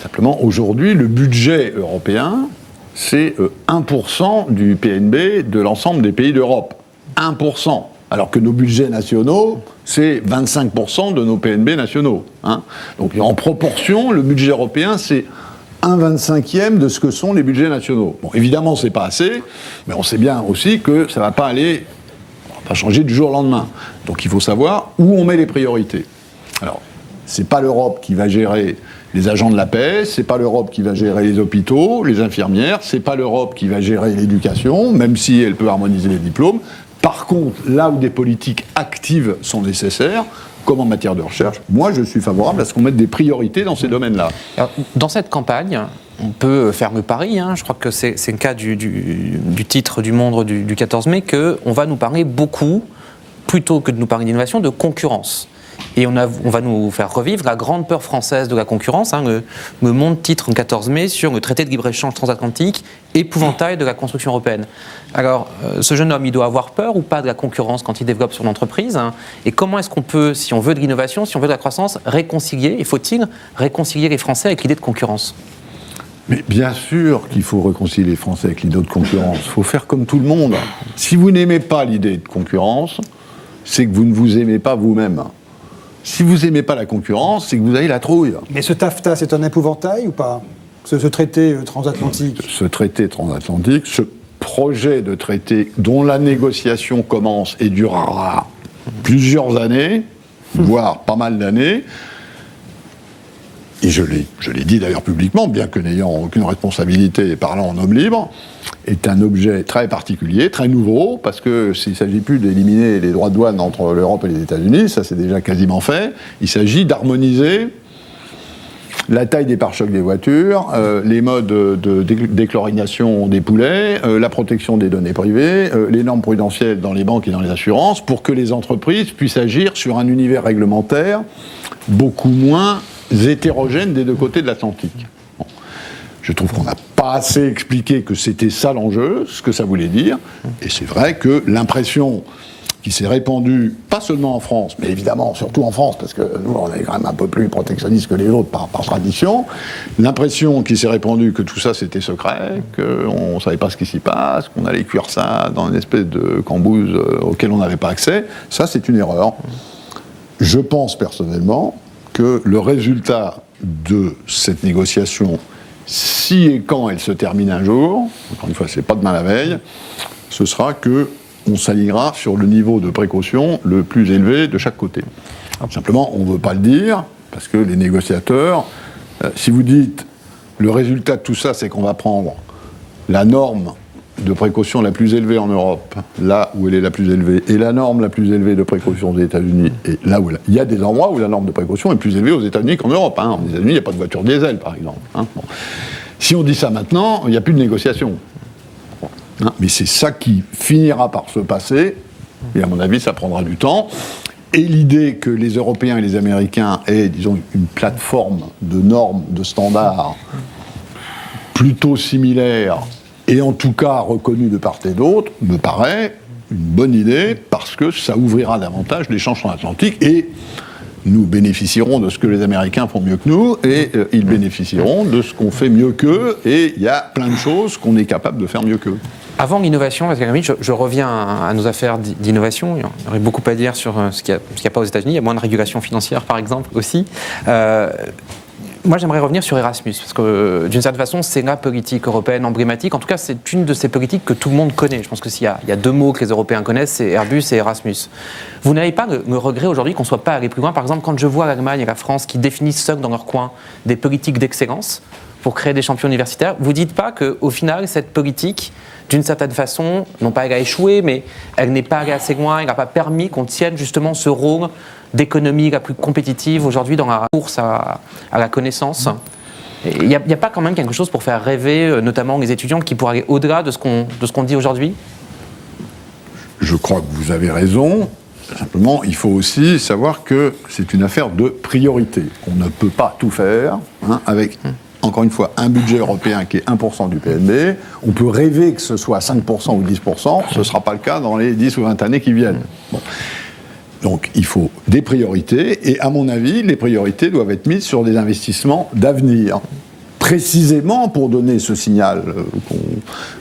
Simplement, aujourd'hui, le budget européen, c'est 1% du PNB de l'ensemble des pays d'Europe. 1%. Alors que nos budgets nationaux, c'est 25% de nos PNB nationaux. Hein. Donc en proportion, le budget européen, c'est 1/25e de ce que sont les budgets nationaux. Bon, évidemment, c'est pas assez, mais on sait bien aussi que ça va pas changer du jour au lendemain. Donc il faut savoir où on met les priorités. Alors, c'est pas l'Europe qui va gérer les agents de la paix, c'est pas l'Europe qui va gérer les hôpitaux, les infirmières, c'est pas l'Europe qui va gérer l'éducation, même si elle peut harmoniser les diplômes. Par contre, là où des politiques actives sont nécessaires, comme en matière de recherche, moi je suis favorable à ce qu'on mette des priorités dans ces domaines-là. Alors, dans cette campagne, on peut faire le pari, hein, je crois que c'est le cas du titre du Monde du 14 mai, qu'on va nous parler beaucoup, plutôt que de nous parler d'innovation, de concurrence. Et on va nous faire revivre la grande peur française de la concurrence. Hein, le Monde titre le 14 mai sur le traité de libre-échange transatlantique, épouvantail de la construction européenne. Alors, ce jeune homme, il doit avoir peur ou pas de la concurrence quand il développe son entreprise, hein, et comment est-ce qu'on peut, si on veut de l'innovation, si on veut de la croissance, réconcilier, et faut-il réconcilier les Français avec l'idée de concurrence ? Mais bien sûr qu'il faut réconcilier les Français avec l'idée de concurrence. Il faut faire comme tout le monde. Si vous n'aimez pas l'idée de concurrence, c'est que vous ne vous aimez pas vous-même. Si vous n'aimez pas la concurrence, c'est que vous avez la trouille. Mais ce TAFTA, c'est un épouvantail ou pas ? Ce traité transatlantique ? Ce traité transatlantique, ce projet de traité dont la négociation commence et durera plusieurs années, voire pas mal d'années, et je l'ai dit d'ailleurs publiquement, bien que n'ayant aucune responsabilité et parlant en homme libre, est un objet très particulier, très nouveau, parce que s'il ne s'agit plus d'éliminer les droits de douane entre l'Europe et les États-Unis, ça c'est déjà quasiment fait, il s'agit d'harmoniser la taille des pare-chocs des voitures, les modes de déchlorination des poulets, la protection des données privées, les normes prudentielles dans les banques et dans les assurances, pour que les entreprises puissent agir sur un univers réglementaire beaucoup moins hétérogène des deux côtés de l'Atlantique. Bon. Je trouve qu'on n'a pas assez expliqué que c'était ça l'enjeu, ce que ça voulait dire, et c'est vrai que l'impression qui s'est répandue, pas seulement en France, mais évidemment surtout en France, parce que nous on est quand même un peu plus protectionnistes que les autres par tradition, l'impression qui s'est répandue que tout ça c'était secret, qu'on ne savait pas ce qui s'y passe, qu'on allait cuire ça dans une espèce de cambouis auquel on n'avait pas accès, ça c'est une erreur. Je pense personnellement que le résultat de cette négociation, si et quand elle se termine un jour, encore une fois, c'est pas demain la veille, ce sera qu'on s'alignera sur le niveau de précaution le plus élevé de chaque côté. Simplement, on ne veut pas le dire, parce que les négociateurs, si vous dites le résultat de tout ça, c'est qu'on va prendre la norme de précaution la plus élevée en Europe, là où elle est la plus élevée, et la norme la plus élevée de précaution aux États-Unis, et là où il y a des endroits où la norme de précaution est plus élevée aux États-Unis qu'en Europe. Hein. Aux États-Unis, il n'y a pas de voiture diesel, par exemple. Hein. Bon. Si on dit ça maintenant, il n'y a plus de négociation. Hein. Mais c'est ça qui finira par se passer, et à mon avis, ça prendra du temps. et l'idée que les Européens et les Américains aient, disons, une plateforme de normes, de standards plutôt similaire et en tout cas reconnue de part et d'autre, me paraît une bonne idée parce que ça ouvrira davantage l'échange transatlantique et nous bénéficierons de ce que les Américains font mieux que nous et ils bénéficieront de ce qu'on fait mieux qu'eux et il y a plein de choses qu'on est capable de faire mieux qu'eux. Avant l'innovation, je reviens à nos affaires d'innovation. Il y aurait beaucoup à dire sur ce qu'il n'y a pas aux États-Unis. Il y a moins de régulation financière, par exemple, aussi. Moi, j'aimerais revenir sur Erasmus, parce que d'une certaine façon, c'est la politique européenne emblématique. En tout cas, c'est une de ces politiques que tout le monde connaît. Je pense que s'il y a deux mots que les Européens connaissent, c'est Airbus et Erasmus. Vous n'avez pas le regret aujourd'hui qu'on ne soit pas allé plus loin? Par exemple, quand je vois l'Allemagne et la France qui définissent seuls dans leur coin des politiques d'excellence pour créer des champions universitaires, vous ne dites pas qu'au final, cette politique, d'une certaine façon, non pas elle a échoué, mais elle n'est pas allée assez loin, elle n'a pas permis qu'on tienne justement ce rôle d'économie la plus compétitive aujourd'hui dans la course à la connaissance. Il n'y a pas quand même quelque chose pour faire rêver, notamment les étudiants, qui pourraient aller au-delà de ce qu'on dit aujourd'hui? Je crois que vous avez raison. Simplement, il faut aussi savoir que c'est une affaire de priorité. On ne peut pas tout faire avec, encore une fois, un budget européen qui est 1% du PNB. On peut rêver que ce soit 5% ou 10%. Ce ne sera pas le cas dans les 10 ou 20 années qui viennent. Bon. Donc, il faut des priorités, et à mon avis, les priorités doivent être mises sur des investissements d'avenir, précisément pour donner ce signal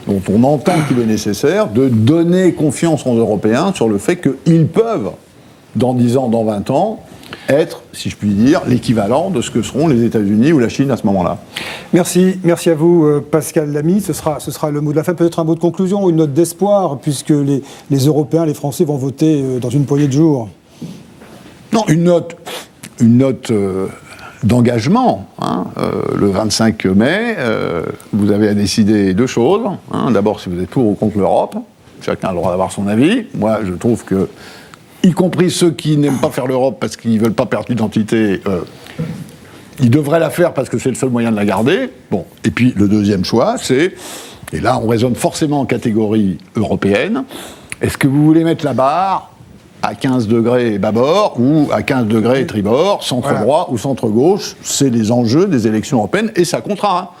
dont on entend qu'il est nécessaire, de donner confiance aux Européens sur le fait qu'ils peuvent, dans 10 ans, dans 20 ans, être, si je puis dire, l'équivalent de ce que seront les États-Unis ou la Chine à ce moment-là. Merci à vous, Pascal Lamy. Ce sera le mot de la fin, peut-être un mot de conclusion, une note d'espoir, puisque les Européens, les Français vont voter dans une poignée de jours. Non, une note d'engagement. Le 25 mai, vous avez à décider deux choses. D'abord, si vous êtes pour ou contre l'Europe. Chacun a le droit d'avoir son avis. Moi, je trouve que, y compris ceux qui n'aiment pas faire l'Europe parce qu'ils ne veulent pas perdre l'identité, ils devraient la faire parce que c'est le seul moyen de la garder. Bon. Et puis le deuxième choix, c'est, et là on raisonne forcément en catégorie européenne, est-ce que vous voulez mettre la barre à 15 degrés bâbord ou à 15 degrés tribord, centre-droit ou centre-gauche? C'est les enjeux des élections européennes et ça comptera.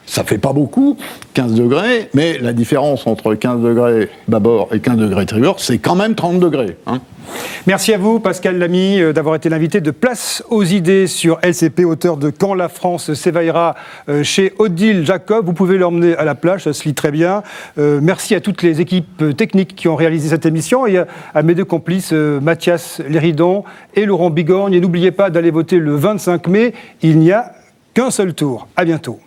Ça fait pas beaucoup, 15 degrés, mais la différence entre 15 degrés bâbord et 15 degrés tribord, c'est quand même 30 degrés. Merci à vous, Pascal Lamy, d'avoir été l'invité de Place aux idées sur LCP, auteur de Quand la France s'éveillera chez Odile Jacob. Vous pouvez l'emmener à la plage, ça se lit très bien. Merci à toutes les équipes techniques qui ont réalisé cette émission et à mes deux complices, Mathias Léridon et Laurent Bigorgne. Et n'oubliez pas d'aller voter le 25 mai, il n'y a qu'un seul tour. À bientôt.